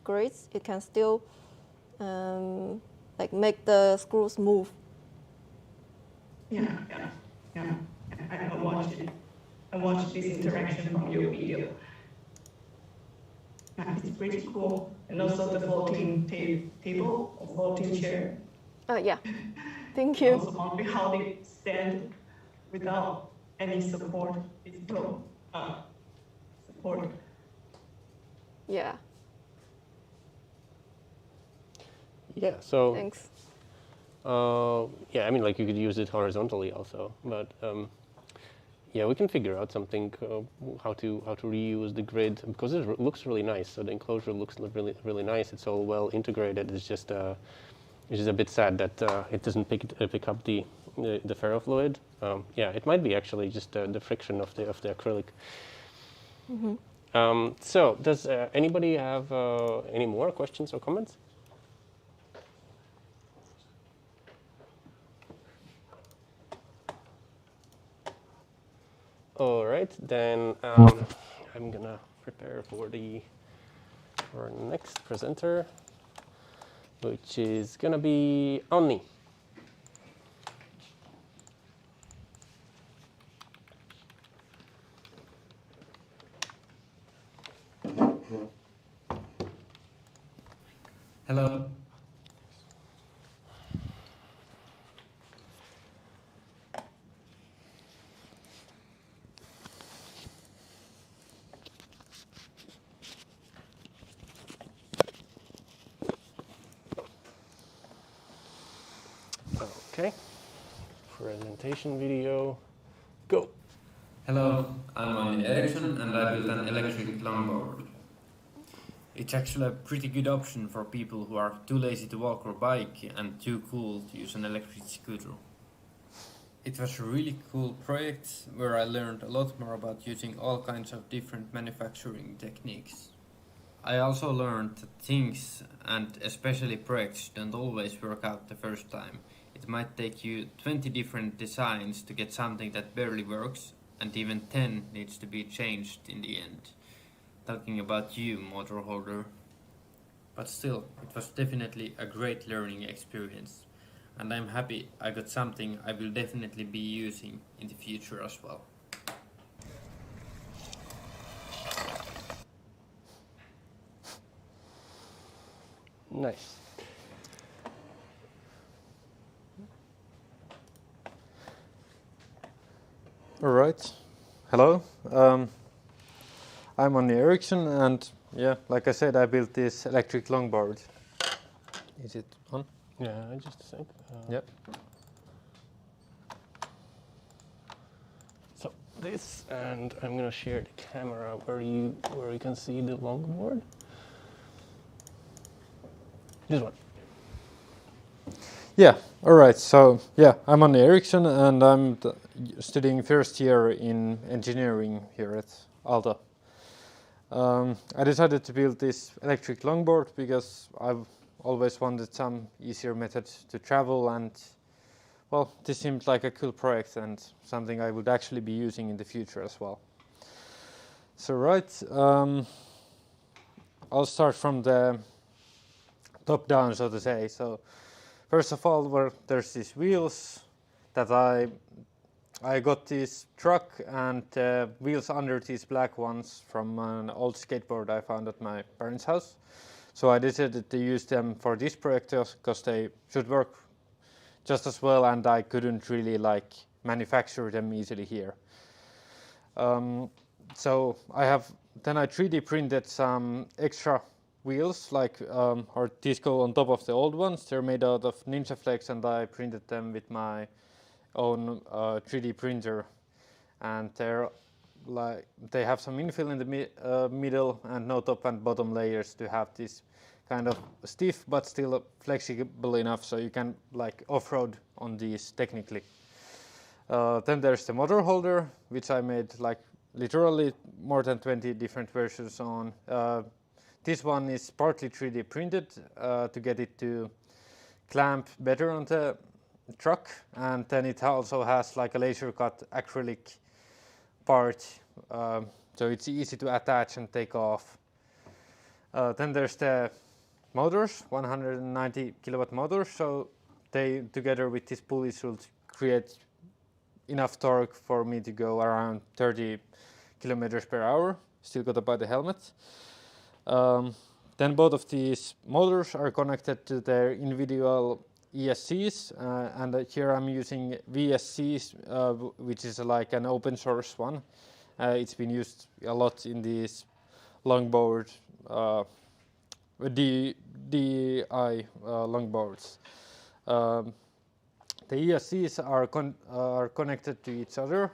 grids, it can still like make the screws move. Yeah. I watched it. I watched this interaction from your video. It's pretty cool. And also the floating table, or floating chair. Yeah. Thank you. Also wonder how they stand without any support, physical support. Yeah. Yeah, so. Thanks. Yeah, I mean, like you could use it horizontally also, but yeah, we can figure out something how to reuse the grid, because it looks really nice. So the enclosure looks really nice. It's all well integrated. It's just which is a bit sad that it doesn't pick up the ferrofluid. Yeah, it might be actually just the friction of the acrylic. So, does anybody have any more questions or comments? All right, then I'm gonna prepare for our next presenter, which is gonna be Onni. Hello. Okay, presentation video, go. Hello, I'm Onni Eriksson and I built an electric longboard. It's actually a pretty good option for people who are too lazy to walk or bike and too cool to use an electric scooter. It was a really cool project where I learned a lot more about using all kinds of different manufacturing techniques. I also learned that things, and especially projects, don't always work out the first time. It might take you 20 different designs to get something that barely works, and even 10 needs to be changed in the end. Talking about you, motor holder. But still, it was definitely a great learning experience, and I'm happy I got something I will definitely be using in the future as well. Nice. All right. Hello. I'm Onni Eriksson, and yeah, like I said, I built this electric longboard. Is it on? Yeah, just a sec. Yep. So this, and I'm gonna share the camera where you can see the longboard. This one. Yeah. All right. So yeah, I'm Onni Eriksson, and I'm studying first year in engineering here at Aalto. I decided to build this electric longboard because I've always wanted some easier method to travel, and well, this seemed like a cool project and something I would actually be using in the future as well. So right, I'll start from the top down, so to say. So first of all, there's these wheels that I got this truck and wheels under these black ones from an old skateboard I found at my parents' house. So I decided to use them for this project because they should work just as well, and I couldn't really manufacture them easily here. So I 3D printed some extra wheels, or these go on top of the old ones. They're made out of Ninja Flex, and I printed them with my own 3D printer, and they have some infill in the middle and no top and bottom layers to have this kind of stiff but still flexible enough so you can off-road on these technically. Then there's the motor holder, which I made literally more than 20 different versions on. This one is partly 3D printed to get it to clamp better on the truck, and then it also has a laser cut acrylic part, so it's easy to attach and take off. Then there's the motors, 190 kilowatt motors, so they together with this pulley should create enough torque for me to go around 30 kilometers per hour. Still gotta buy the helmet. Then both of these motors are connected to their individual ESCs, and here I'm using VSCs, which is an open source one. It's been used a lot in these longboard DI longboards. The ESCs are connected to each other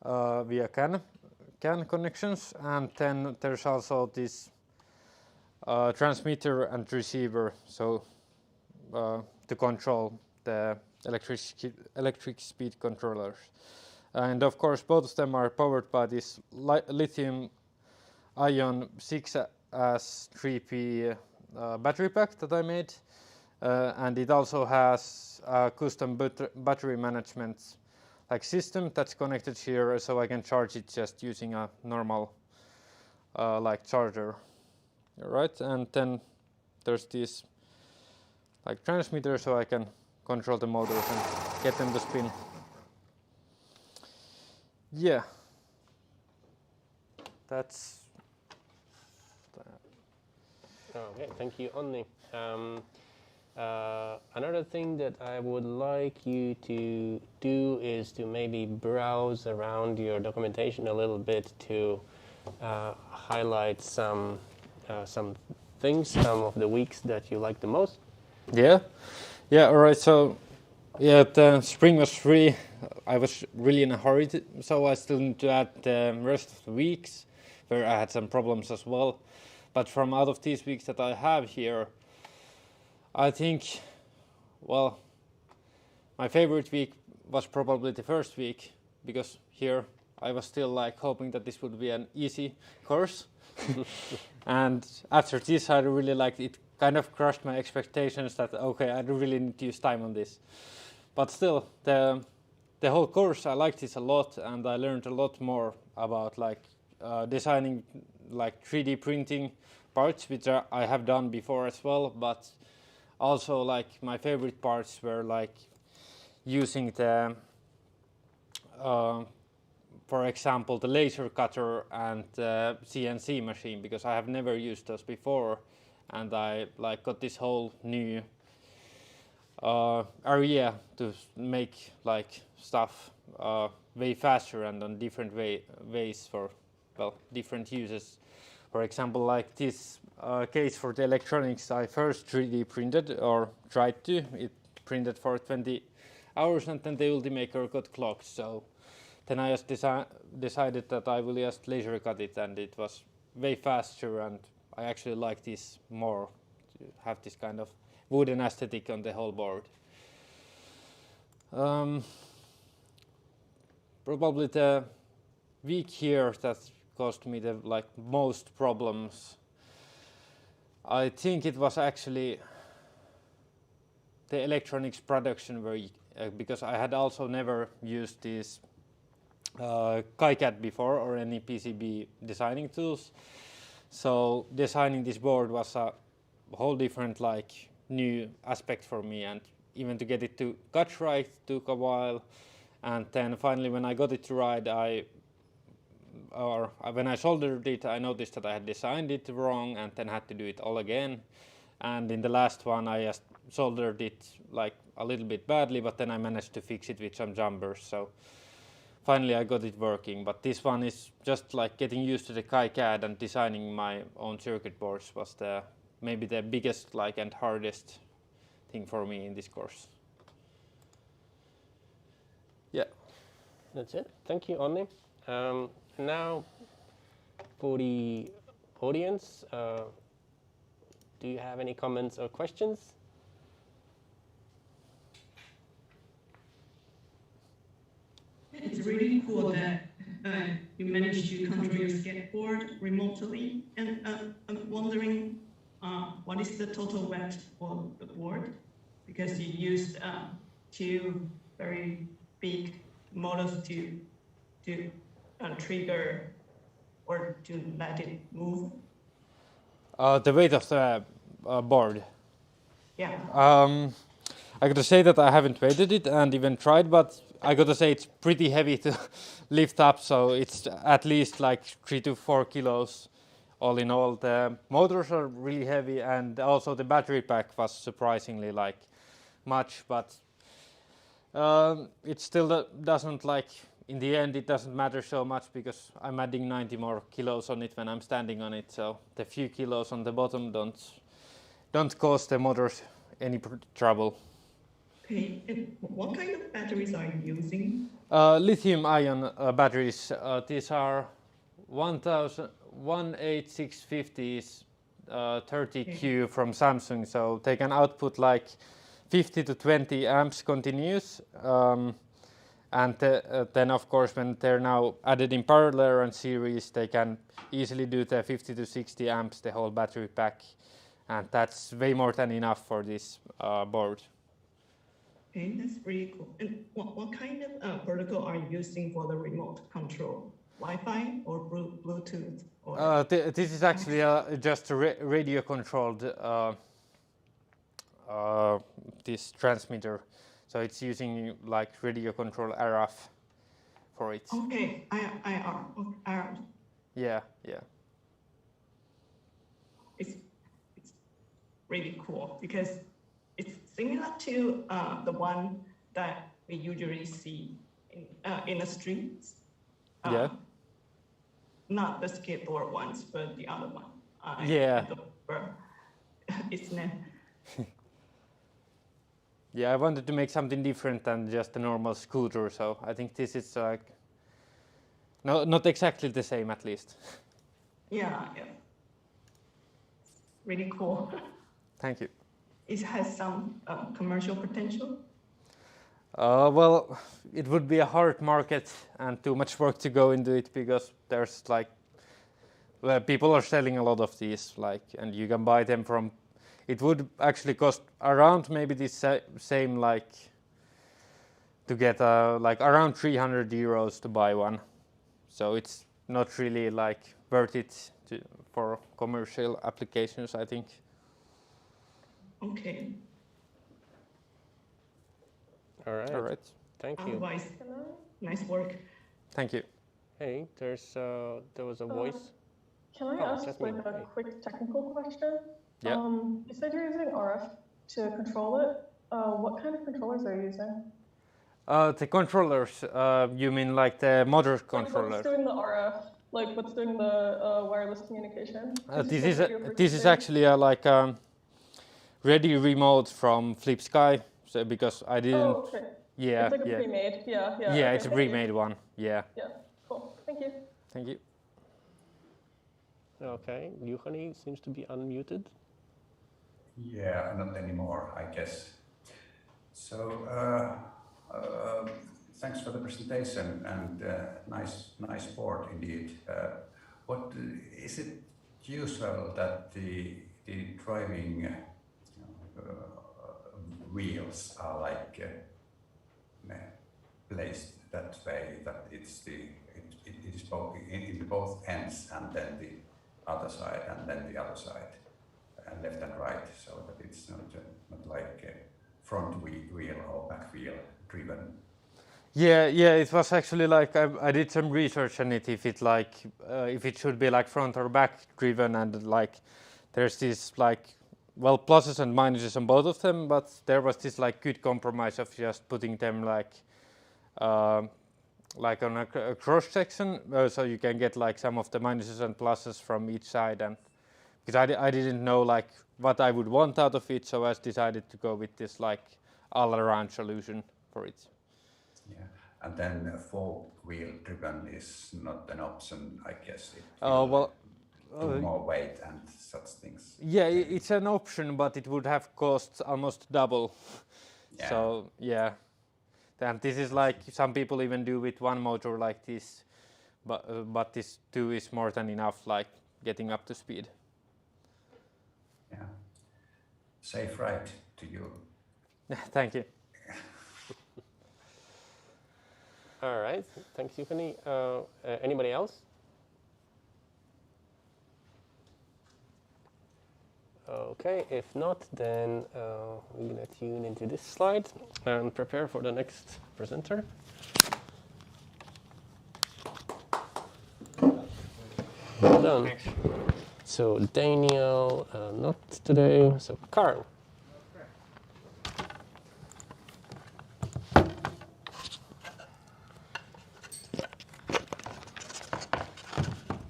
via CAN connections, and then there's also this transmitter and receiver. So to control the electric speed controllers. And of course, both of them are powered by this lithium-ion 6S3P battery pack that I made. And it also has a custom battery management system that's connected here, so I can charge it just using a normal charger. All right, and then there's this transmitter, so I can control the motors and get them to spin. Yeah, that's Okay, thank you, Onni. Another thing that I would like you to do is to maybe browse around your documentation a little bit to highlight some things, some of the weeks that you like the most. Yeah, all right. So, yeah, the spring was free. I was really in a hurry, so I still need to add the rest of the weeks where I had some problems as well. But from out of these weeks that I have here, I think, well, my favorite week was probably the first week, because here I was still hoping that this would be an easy course. And after this, I really liked it. Kind of crushed my expectations that, okay, I really need to use time on this. But still, the whole course, I liked this a lot, and I learned a lot more about designing 3D printing parts, which I have done before as well, but also my favorite parts were using the for example, the laser cutter and the CNC machine, because I have never used those before, and I got this whole new area to make stuff way faster and on different ways for different uses. For example, this case for the electronics, I first 3D printed, or tried to. It printed for 20 hours, and then the Ultimaker got clogged. So then I just decided that I will just laser cut it, and it was way faster, and I actually like this more, to have this kind of wooden aesthetic on the whole board. Probably the week here that caused me the most problems, I think it was actually the electronics production week, because I had also never used this KiCad before, or any PCB designing tools. So designing this board was a whole different new aspect for me, and even to get it to cut right took a while. And then finally, when I got it to right, when I soldered it, I noticed that I had designed it wrong, and then had to do it all again. And in the last one, I just soldered it a little bit badly, but then I managed to fix it with some jumpers. So finally, I got it working. But this one is just getting used to the KiCad, and designing my own circuit boards was maybe the biggest and hardest thing for me in this course. Yeah. That's it. Thank you, Onni. Now, for the audience, do you have any comments or questions? It's really cool that you managed to control your skateboard remotely, and I'm wondering what is the total weight for the board, because you used two very big motors to trigger or to let it move. The weight of the board. Yeah. I gotta say that I haven't weighted it and even tried, but I gotta say it's pretty heavy to lift up, so it's at least 3 to 4 kilos all in all. The motors are really heavy, and also the battery pack was surprisingly much, but it still doesn't in the end it doesn't matter so much, because I'm adding 90 more kilos on it when I'm standing on it, so the few kilos on the bottom don't cause the motors any trouble. Okay, and what kind of batteries are you using? Lithium-ion batteries. These are 18650s 30Q from Samsung, so they can output 50 to 20 amps continuous. And then, of course, when they're now added in parallel and series, they can easily do the 50 to 60 amps, the whole battery pack. And that's way more than enough for this board. Okay, that's pretty cool. And what kind of protocol are you using for the remote control? Wi-Fi or Bluetooth? Or This is actually just a radio-controlled this transmitter. So it's using like radio-controlled RF for it. Okay, IR. Yeah. It's really cool because it's similar to the one that we usually see in the streets. Yeah. Not the skateboard ones, but the other one. Yeah. Its name. Yeah, I wanted to make something different than just a normal scooter, so I think this is like not exactly the same, at least. Yeah. Really cool. Thank you. It has some commercial potential. Well, it would be a hard market and too much work to go into it because there's like, people are selling a lot of these, like, and you can buy them from. It would actually cost around maybe the same, like, to get like around 300 euros to buy one. So it's not really like worth it for commercial applications, I think. Okay. All right. Thank you. Otherwise, nice work. Thank you. Hey, there was a voice. Can I ask like a quick technical question? Yeah. You said you're using RF to control it. What kind of controllers are you using? The controllers, you mean like the motor controller? What's doing the RF? Like what's doing the wireless communication? This is actually like ready remote from FlipSky. So because I didn't. Oh, okay. Yeah. It's like a pre-made. Yeah. Yeah, okay, it's a pre-made one. Yeah. Yeah. Cool. Thank you. Thank you. Okay, Juhani seems to be unmuted. Yeah, not anymore, I guess. So, thanks for the presentation and nice board indeed. What is it usual that the driving wheels are like placed that way that it is both in both ends and then the other side and then the other side and left and right, so that it's not like a front wheel or back wheel driven. Yeah, it was actually like I did some research on it if it should be like front or back driven, and like there's this like, well, pluses and minuses on both of them, but there was this like good compromise of just putting them like on a cross section, so you can get like some of the minuses and pluses from each side, and because I didn't know like what I would want out of it, so I decided to go with this like all-around solution for it. Yeah, and then four-wheel driven is not an option, I guess. Well. More weight and such things. Yeah, it's an option, but it would have cost almost double. Yeah. So yeah, and this is like some people even do with one motor like this, but this two is more than enough, like getting up to speed. Yeah. Safe ride to you. Thank you. All right, thanks, Juhani. Anybody else? Okay, if not, then we're going to tune into this slide and prepare for the next presenter. Well done. Thanks. So Daniel, not today, so Carl.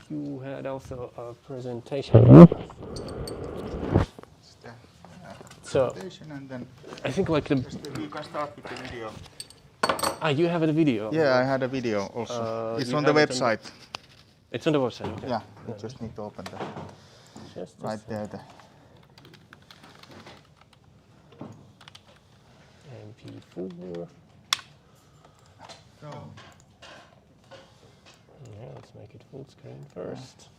You had also a presentation. So, and then I think like you can start with the video. You have a video? Yeah, I had a video also. It's on the website. It's on the website, okay. Yeah, you just need to open that. Just right there. P4. So, yeah, let's make it full screen first.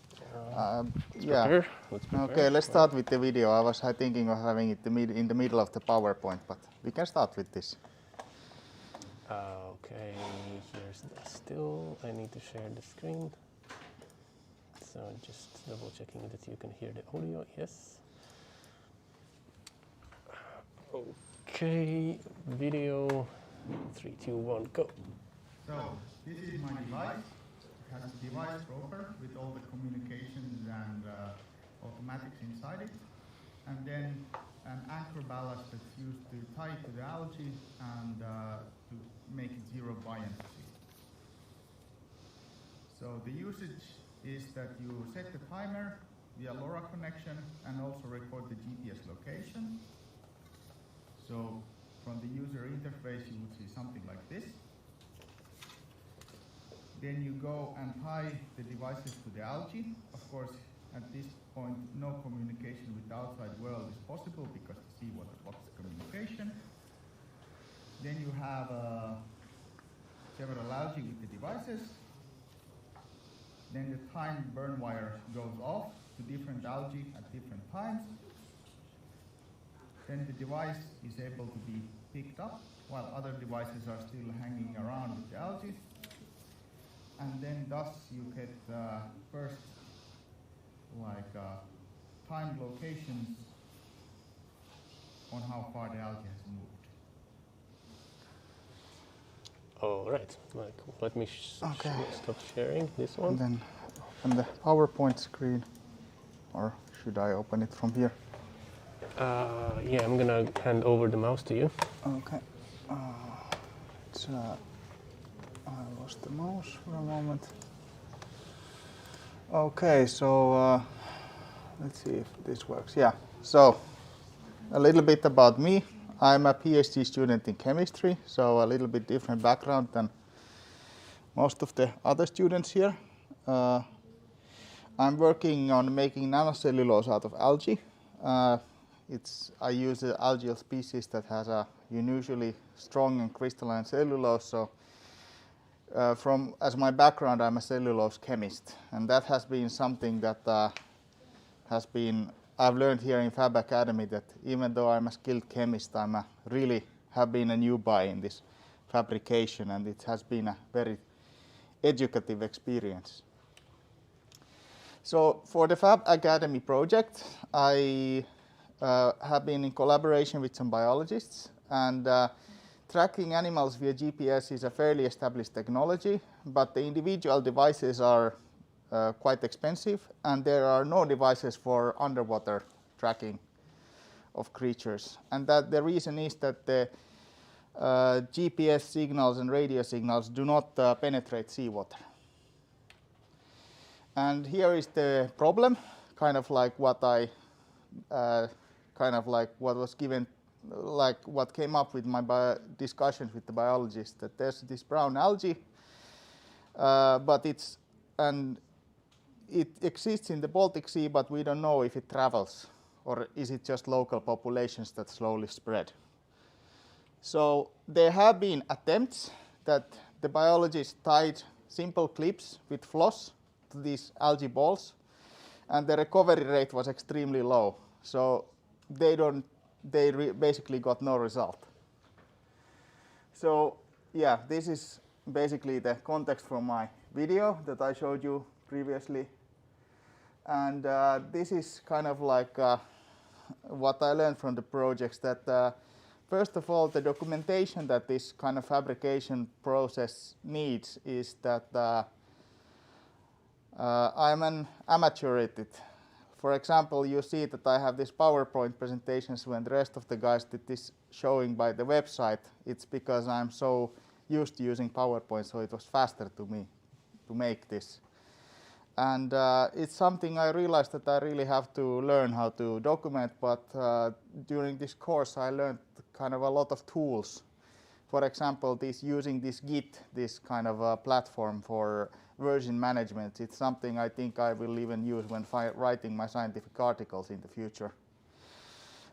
yeah. Prepare. Let's prepare. Okay, let's start with the video. I was thinking of having it in the middle of the PowerPoint, but we can start with this. Okay, here's the still. I need to share the screen. So just double checking that you can hear the audio. Yes. Okay, video. 3, 2, 1, go. So, this is my device. It has a device broker with all the communications and automatics inside it. And then an anchor ballast that's used to tie it to the algae and to make it zero buoyancy. So the usage is that you set the timer via LoRa connection and also record the GPS location. So from the user interface you would see something like this. Then you go and tie the devices to the algae. Of course, at this point, no communication with the outside world is possible because the seawater blocks communication. Then you have several algae with the devices. Then the time burn wire goes off to different algae at different times. Then the device is able to be picked up while other devices are still hanging around with the algae. And then thus you get first time locations on how far the algae has moved. All right. Let me stop sharing this one. And then open the PowerPoint screen, or should I open it from here? Yeah, I'm gonna hand over the mouse to you. Okay. I lost the mouse for a moment. Okay, so let's see if this works. Yeah, so a little bit about me. I'm a PhD student in chemistry, so a little bit different background than most of the other students here. I'm working on making nanocellulose out of algae. I use an algal species that has a unusually strong and crystalline cellulose. So as my background, I'm a cellulose chemist, and that has been something that I've learned here in Fab Academy, that even though I'm a skilled chemist, really have been a newbie in this fabrication, and it has been a very educative experience. So for the Fab Academy project, I have been in collaboration with some biologists, and tracking animals via GPS is a fairly established technology, but the individual devices are quite expensive, and there are no devices for underwater tracking of creatures. And that the reason is that the GPS signals and radio signals do not penetrate seawater. And here is the problem, kind of like what was given, like what came up with my discussions with the biologists, that there's this brown algae, but it exists in the Baltic Sea, but we don't know if it travels, or is it just local populations that slowly spread. So there have been attempts that the biologists tied simple clips with floss to these algae balls, and the recovery rate was extremely low. So they basically got no result. So yeah, this is basically the context for my video that I showed you previously. And this is kind of like what I learned from the projects, that first of all, the documentation that this kind of fabrication process needs is that I'm an amateur at it. For example, you see that I have these PowerPoint presentations when the rest of the guys did this showing by the website. It's because I'm so used to using PowerPoint, so it was faster to me to make this. And it's something I realized that I really have to learn how to document, but during this course I learned kind of a lot of tools. For example, using this Git, this kind of a platform for version management. It's something I think I will even use when writing my scientific articles in the future.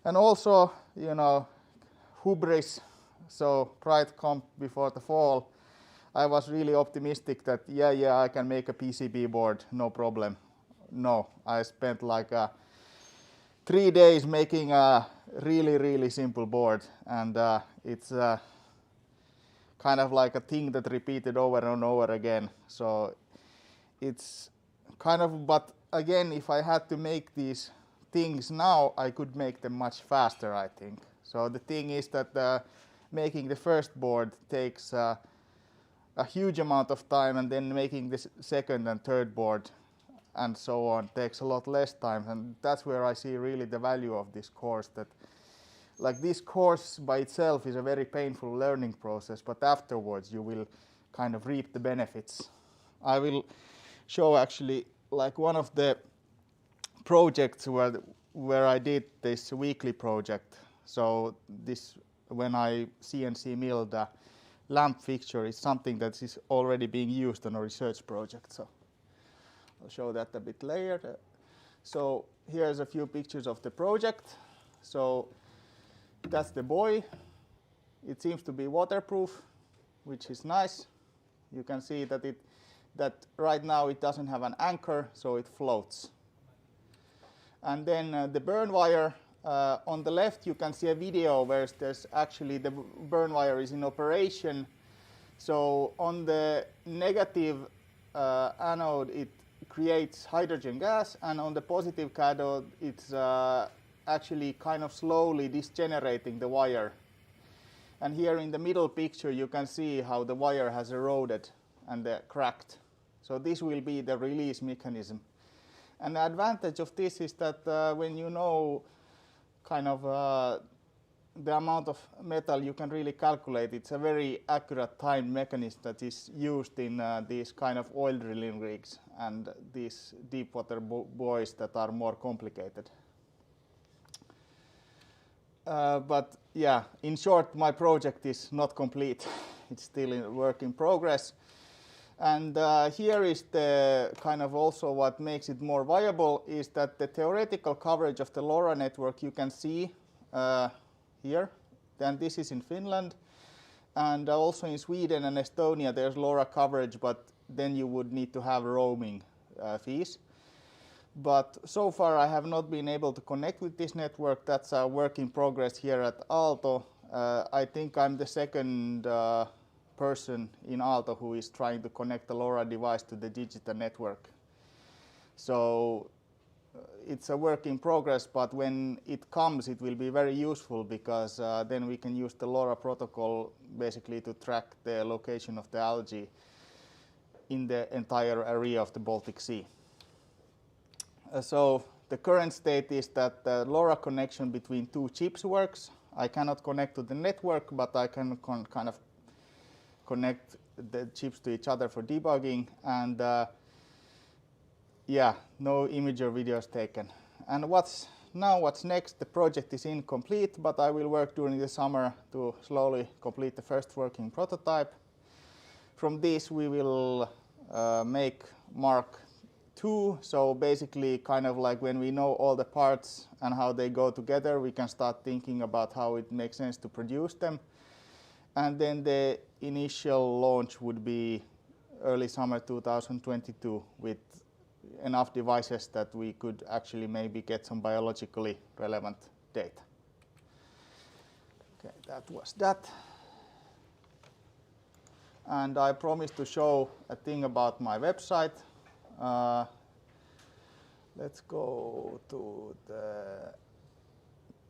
And also, hubris So tried comp before the fall. I was really optimistic that I can make a PCB board, no problem. No, I spent like 3 days making a really simple board, and it's kind of like a thing that repeated over and over again. So it's kind of, but again, if I had to make these things now, I could make them much faster, I think. So the thing is that making the first board takes a huge amount of time, and then making this second and third board and so on takes a lot less time, and that's where I see really the value of this course. That like this course by itself is a very painful learning process, but afterwards you will kind of reap the benefits. I will show actually like one of the projects where I did this weekly project. So this, when I CNC milled a lamp fixture, is something that is already being used on a research project. So I'll show that a bit later. So here's a few pictures of the project. So that's the buoy. It seems to be waterproof, which is nice. You can see that right now it doesn't have an anchor, so it floats. And then the burn wire, on the left you can see a video where there's actually the burn wire is in operation. So on the negative anode it creates hydrogen gas, and on the positive cathode it's actually kind of slowly degenerating the wire. And here in the middle picture you can see how the wire has eroded and cracked. So this will be the release mechanism. And the advantage of this is that when you know kind of the amount of metal you can really calculate, it's a very accurate time mechanism that is used in these kind of oil drilling rigs and these deep water buoys that are more complicated. But yeah, in short, my project is not complete. It's still a work in progress. And here is the kind of also what makes it more viable is that the theoretical coverage of the LoRa network you can see here. Then this is in Finland. And also in Sweden and Estonia there's LoRa coverage, but then you would need to have roaming fees. But so far I have not been able to connect with this network. That's a work in progress here at Aalto. I think I'm the second person in Aalto who is trying to connect the LoRa device to the digital network. So it's a work in progress, but when it comes it will be very useful because then we can use the LoRa protocol basically to track the location of the algae in the entire area of the Baltic Sea. So the current state is that the LoRa connection between two chips works. I cannot connect to the network, but I can kind of connect the chips to each other for debugging, and yeah, no image or videos taken. And what's next? The project is incomplete, but I will work during the summer to slowly complete the first working prototype. From this we will make Mark II, so basically kind of like when we know all the parts and how they go together, we can start thinking about how it makes sense to produce them. And then the initial launch would be early summer 2022 with enough devices that we could actually maybe get some biologically relevant data. Okay, that was that. And I promised to show a thing about my website. Let's go to the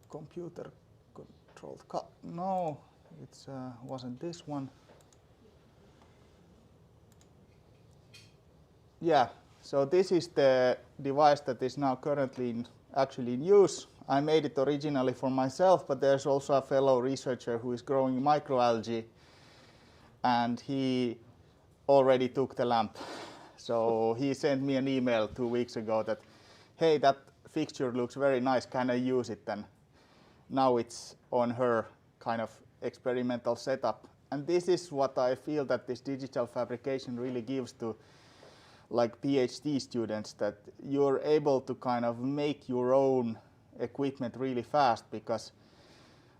computer controlled no, it wasn't this one. Yeah, so this is the device that is now currently actually in use. I made it originally for myself, but there's also a fellow researcher who is growing microalgae, and he already took the lamp. So he sent me an email 2 weeks ago that, hey, that fixture looks very nice, can I use it? And now it's on her kind of experimental setup. And this is what I feel that this digital fabrication really gives to like PhD students, that you're able to kind of make your own equipment really fast, because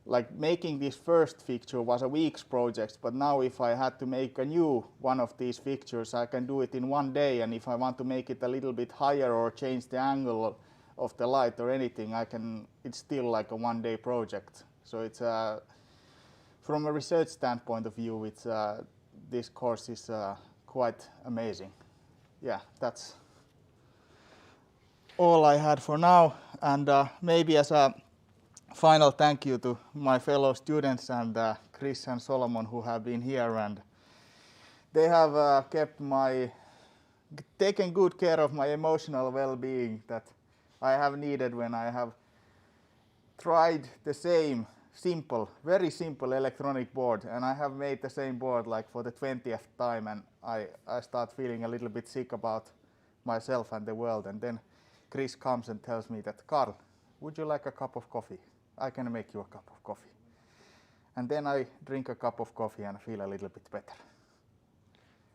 like making this first fixture was a week's project, but now if I had to make a new one of these fixtures, I can do it in one day, and if I want to make it a little bit higher or change the angle of the light or anything, it's still like a one-day project. So it's from a research standpoint of view, this course is quite amazing. Yeah, that's all I had for now, and maybe as a final thank you to my fellow students and Chris and Solomon who have been here, and they have taken good care of my emotional well-being that I have needed when I have tried the same very simple electronic board, and I have made the same board like for the 20th time, and I start feeling a little bit sick about myself and the world, and then Chris comes and tells me that, Carl, would you like a cup of coffee? I can make you a cup of coffee. And then I drink a cup of coffee and feel a little bit better.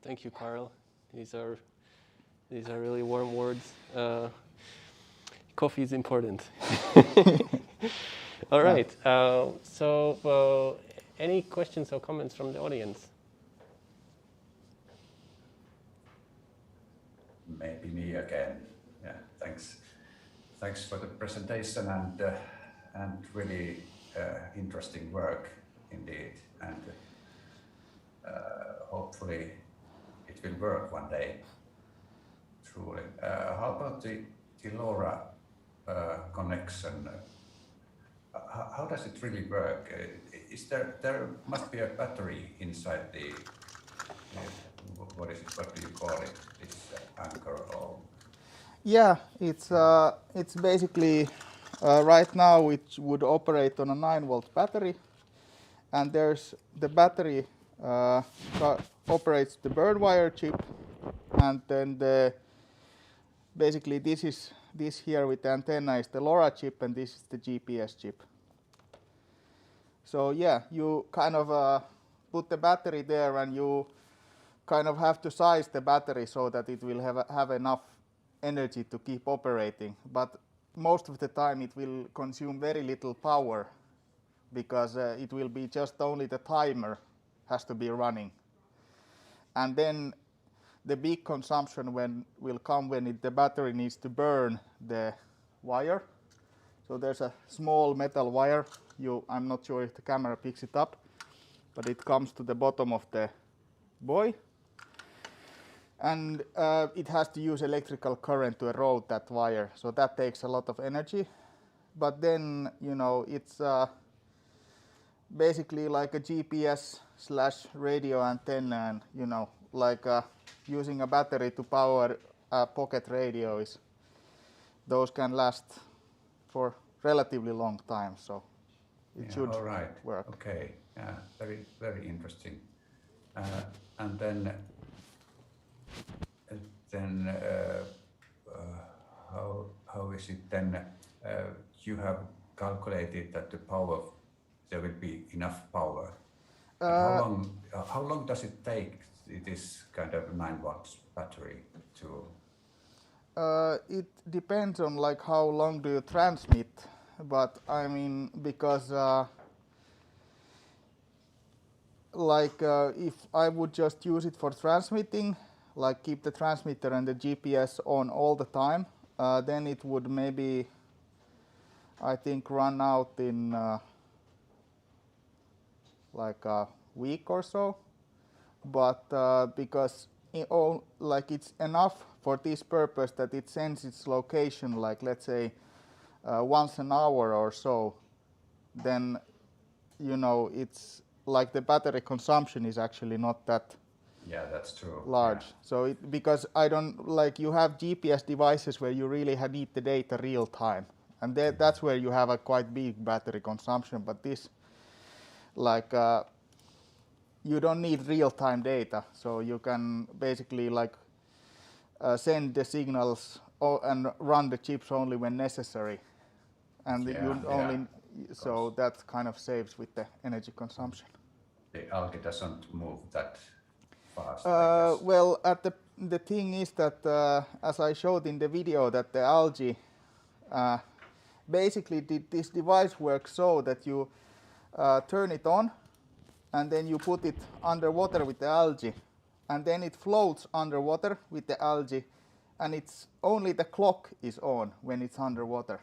Thank you, Carl. These are really warm words. Coffee is important. All right. So any questions or comments from the audience? Maybe me again. Yeah, thanks. Thanks for the presentation and really interesting work indeed. And hopefully it will work one day. Truly. How about the LoRa connection? How does it really work? Is there must be a battery inside the what do you call it? This anchor or? Yeah, it's basically right now it would operate on a 9-volt battery, and there's the battery operates the bird wire chip, and then basically this here with the antenna is the LoRa chip, and this is the GPS chip. So yeah, you kind of put the battery there, and you kind of have to size the battery so that it will have enough energy to keep operating. But most of the time it will consume very little power, because it will be just only the timer has to be running. And then the big consumption will come when the battery needs to burn the wire. So there's a small metal wire. I'm not sure if the camera picks it up, but it comes to the bottom of the buoy. And it has to use electrical current to erode that wire. So that takes a lot of energy. But then, it's basically like a GPS/radio antenna, and, like using a battery to power a pocket radio those can last for relatively long time, so it should work. Okay, yeah, very, very interesting. And then how is it then? You have calculated that there will be enough power. How long does it take this kind of 9-volt battery to? It depends on like how long do you transmit, but I mean, because if I would just use it for transmitting, like keep the transmitter and the GPS on all the time, then it would maybe, I think, run out in like a week or so. But because it's enough for this purpose that it sends its location, like let's say once an hour or so, then it's like the battery consumption is actually not that that's true. large. Yeah. So because I don't like, you have GPS devices where you really need the data real time, and that's where you have a quite big battery consumption. But this, like, you don't need real time data, so you can basically like send the signals and run the chips only when necessary, and so that kind of saves with the energy consumption. The algae doesn't move that fast. Well, the thing is that as I showed in the video, that the algae basically this device works so that you turn it on, and then you put it underwater with the algae, and then it floats underwater with the algae, and it's only the clock is on when it's underwater.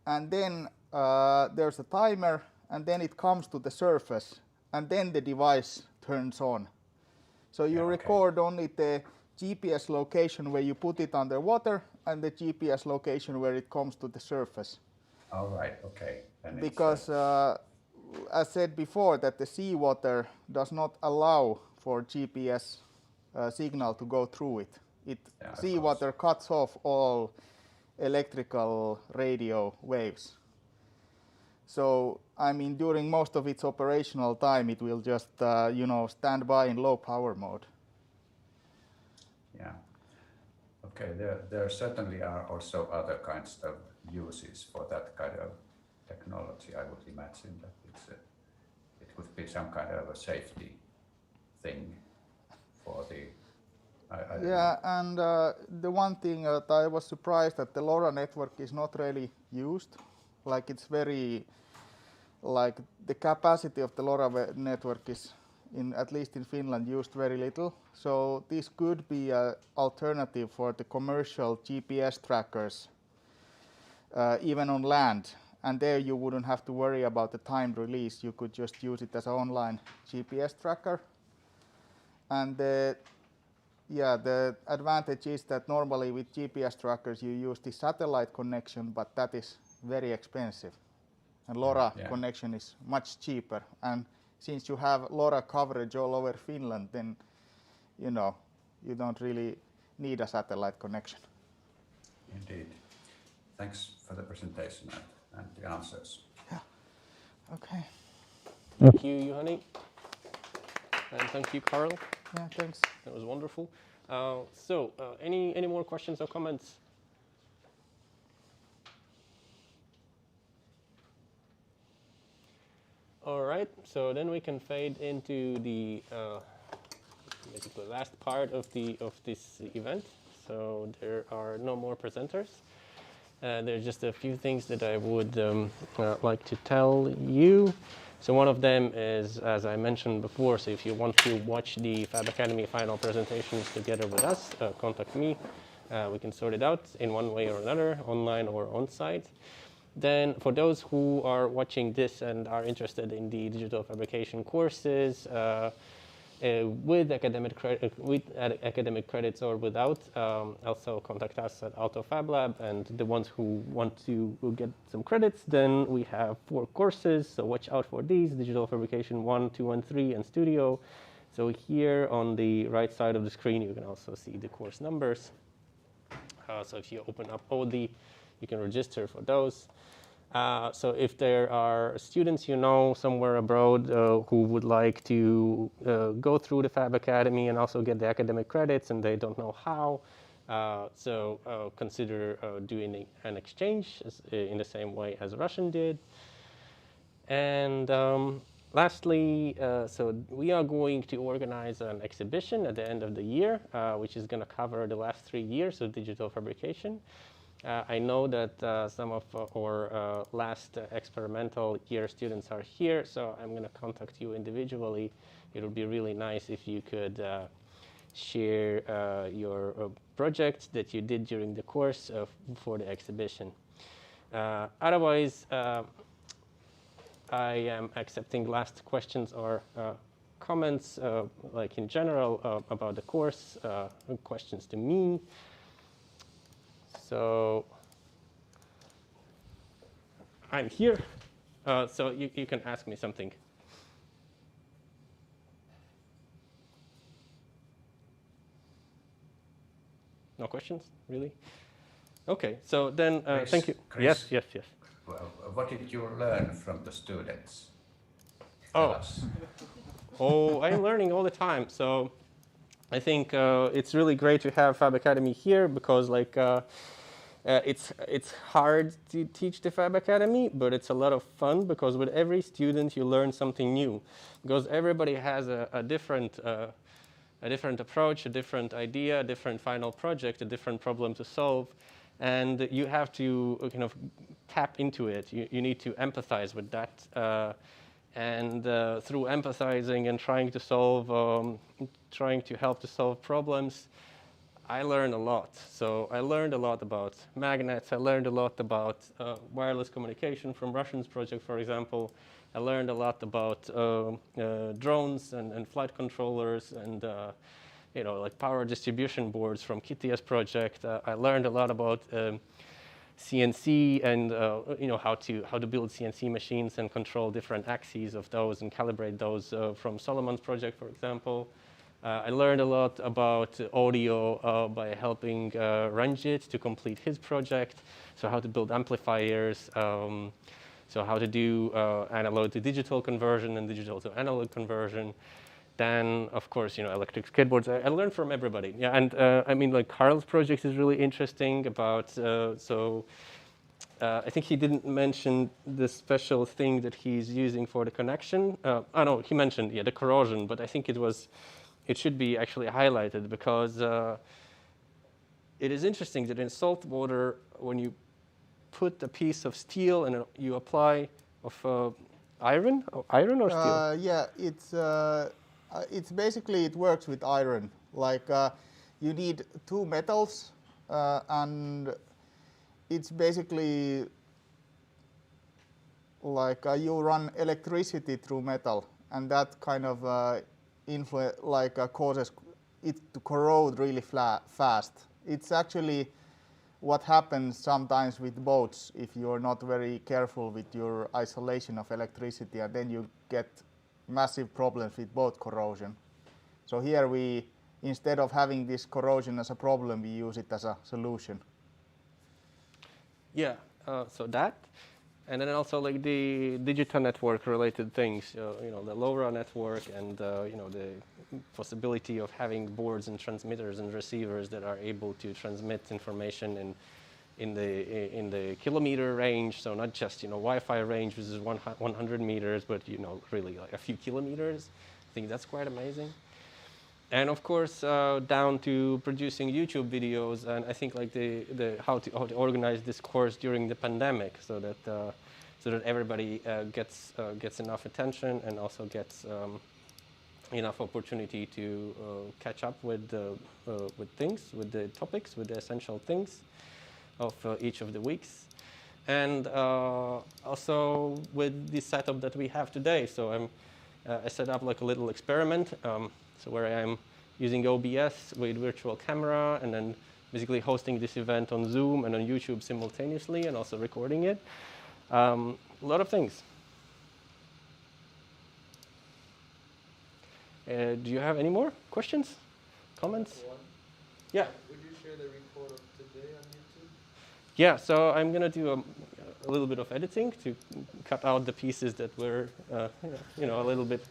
And then there's a timer, and then it comes to the surface, and then the device turns on. So you record only the GPS location where you put it underwater and the GPS location where it comes to the surface. All right, okay. Then because as said before, that the seawater does not allow for GPS signal to go through it. Seawater cuts off all electrical radio waves. So, I mean, during most of its operational time, it will just, stand by in low power mode. Yeah. Okay, there certainly are also other kinds of uses for that kind of technology. I would imagine that it would be some kind of a safety thing for the... I don't know. And the one thing that I was surprised that the LoRa network is not really used. Like it's very, like the capacity of the LoRa network is, at least in Finland, used very little. So this could be an alternative for the commercial GPS trackers, even on land. And there you wouldn't have to worry about the timed release. You could just use it as an online GPS tracker. And the advantage is that normally with GPS trackers you use the satellite connection, but that is very expensive. And LoRa connection is much cheaper. And since you have LoRa coverage all over Finland, then you don't really need a satellite connection. Indeed. Thanks for the presentation and the answers. Yeah. Okay. Thank you, Juhani. And thank you, Carl. Yeah, thanks. That was wonderful. Any more questions or comments? All right, so then we can fade into the basically last part of this event. So there are no more presenters. There's just a few things that I would like to tell you. So one of them is, as I mentioned before, so if you want to watch the Fab Academy final presentations together with us, contact me. We can sort it out in one way or another, online or on-site. Then for those who are watching this and are interested in the digital fabrication courses, with academic credits or without, also contact us at Aalto Fablab. And the ones who want to get some credits, then we have 4 courses, so watch out for these: Digital Fabrication 1, 2, and 3, and Studio. So here on the right side of the screen, you can also see the course numbers. So if you open up OD, you can register for those. So if there are students somewhere abroad who would like to go through the Fab Academy and also get the academic credits and they don't know how, consider doing an exchange in the same way as Russian did. And lastly, so we are going to organize an exhibition at the end of the year, which is going to cover the last 3 years of digital fabrication. I know that some of our last experimental year students are here, so I'm going to contact you individually. It would be really nice if you could share your project that you did during the course for the exhibition. Otherwise, I am accepting last questions or comments, like in general, about the course, questions to me. So I'm here, so you can ask me something. No questions, really? Okay, so then Chris, thank you. Chris, Yes. Well, what did you learn from the students? I'm learning all the time. So I think it's really great to have Fab Academy here because it's hard to teach the Fab Academy, but it's a lot of fun because with every student you learn something new, because everybody has a different approach, a different idea, a different final project, a different problem to solve, and you have to kind of tap into it. You need to empathize with that. And through empathizing and trying to help to solve problems, I learned a lot. So I learned a lot about magnets. I learned a lot about wireless communication from Russian's project, for example. I learned a lot about drones and flight controllers and like power distribution boards from Kittia's project. I learned a lot about CNC and how to build CNC machines and control different axes of those and calibrate those from Solomon's project, for example. I learned a lot about audio by helping Ranjit to complete his project. So how to build amplifiers, so how to do analog to digital conversion and digital to analog conversion. Then, of course, electric skateboards. I learned from everybody. Yeah, and I mean, like Carl's project is really interesting about. I think he didn't mention the special thing that he's using for the connection. No, he mentioned the corrosion, but I think it should be actually highlighted because it is interesting that in salt water, when you put a piece of steel and you apply of iron or steel. Yeah, it's basically it works with iron. Like you need two metals, and it's basically like you run electricity through metal, and that kind of causes it to corrode really fast. It's actually what happens sometimes with boats if you're not very careful with your isolation of electricity, and then you get massive problems with boat corrosion. So here instead of having this corrosion as a problem, we use it as a solution. Yeah, so that, and then also like the digital network related things, the LoRa network and the possibility of having boards and transmitters and receivers that are able to transmit information in the kilometer range, so not just Wi-Fi range, which is 100 meters, but really like a few kilometers. I think that's quite amazing. And of course, down to producing YouTube videos, and I think like the how to organize this course during the pandemic, so that everybody gets enough attention and also gets enough opportunity to catch up with the topics, with the essential things of each of the weeks, and also with the setup that we have today. So I set up like a little experiment. So where I am using OBS with virtual camera and then basically hosting this event on Zoom and on YouTube simultaneously and also recording it. A lot of things. Do you have any more questions, comments? Yeah. Would you share the report of today on YouTube? Yeah, so I'm going to do a little bit of editing to cut out the pieces that were, a little bit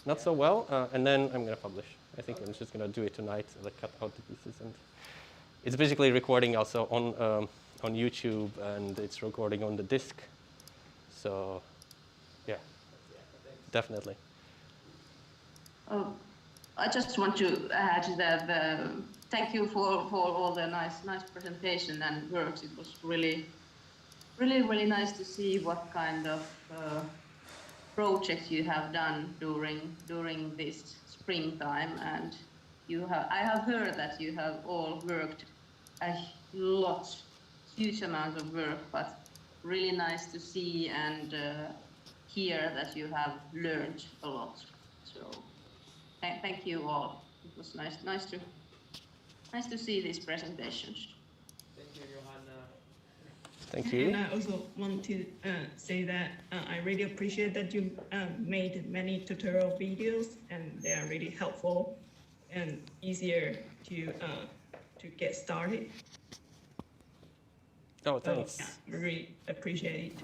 not so well, and then I'm going to publish. I think I'm just going to do it tonight, like cut out the pieces, and it's basically recording also on YouTube, and it's recording on the disk. So, yeah, definitely. I just want to add that thank you for all the nice presentation and works. It was really nice to see what kind of projects you have done during this springtime, and I have heard that you have all worked a lot, huge amount of work, but really nice to see and hear that you have learned a lot. So thank you all. It was nice to see these presentations. Thank you, Johanna. Thank you. And I also want to say that I really appreciate that you made many tutorial videos, and they are really helpful and easier to get started. Oh, thanks. So, yeah, really appreciate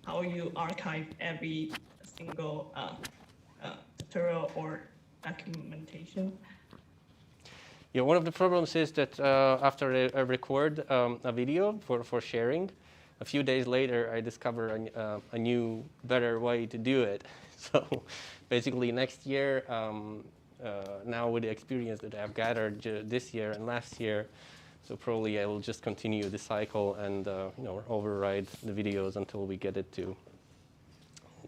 how you archive every single tutorial or documentation. Yeah, one of the problems is that after I record a video for sharing, a few days later I discover a new, better way to do it. So basically next year, now with the experience that I've gathered this year and last year, So probably I will just continue the cycle and override the videos until we get it to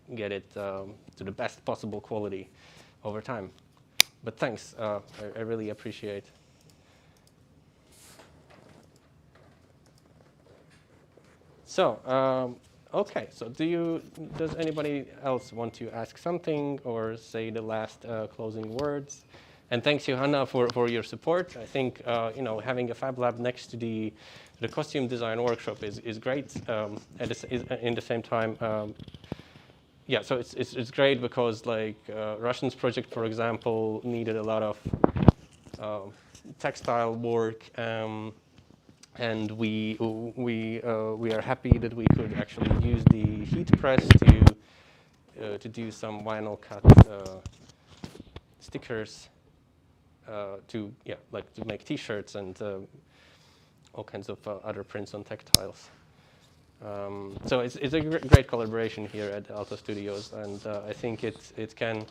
the best possible quality over time. But thanks, I really appreciate. So, okay, so does anybody else want to ask something or say the last closing words? And thanks, Johanna, for your support. I think having a Fab Lab next to the costume design workshop is great. In the same time, yeah, so it's great because like Russian's project, for example, needed a lot of textile work, and we are happy that we could actually use the heat press to do some vinyl cut stickers to make T-shirts and all kinds of other prints on textiles. So it's a great collaboration here at Aalto Studios, and I think it can.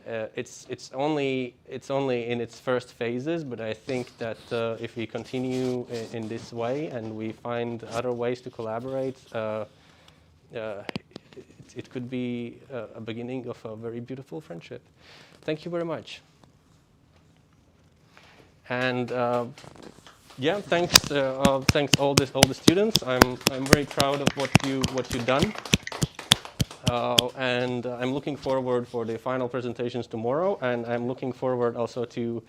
It's only in its first phases, but I think that if we continue in this way and we find other ways to collaborate, it could be a beginning of a very beautiful friendship. Thank you very much. And yeah, thanks all the students. I'm very proud of what you've done. And I'm looking forward for the final presentations tomorrow, and I'm looking forward also to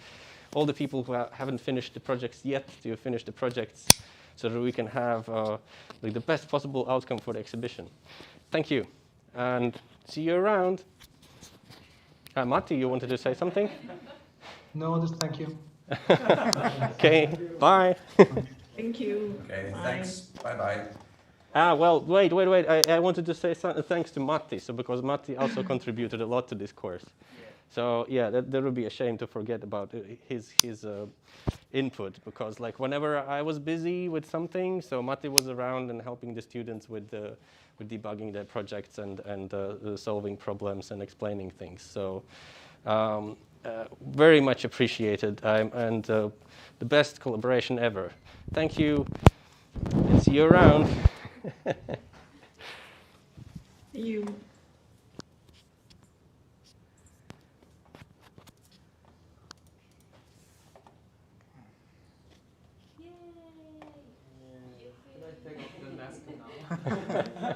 all the people who haven't finished the projects yet to finish the projects, so that we can have the best possible outcome for the exhibition. Thank you, and see you around. Matti, you wanted to say something? No, just thank you. Okay, bye. Thank you. Okay, thanks. Bye-bye. Well, wait. I wanted to say thanks to Matti, because Matti also contributed a lot to this course. So yeah, that would be a shame to forget about his input, because like whenever I was busy with something, so Matti was around and helping the students with debugging their projects and solving problems and explaining things. So very much appreciated, and the best collaboration ever. Thank you, and see you around. You. Can I take off the mask now?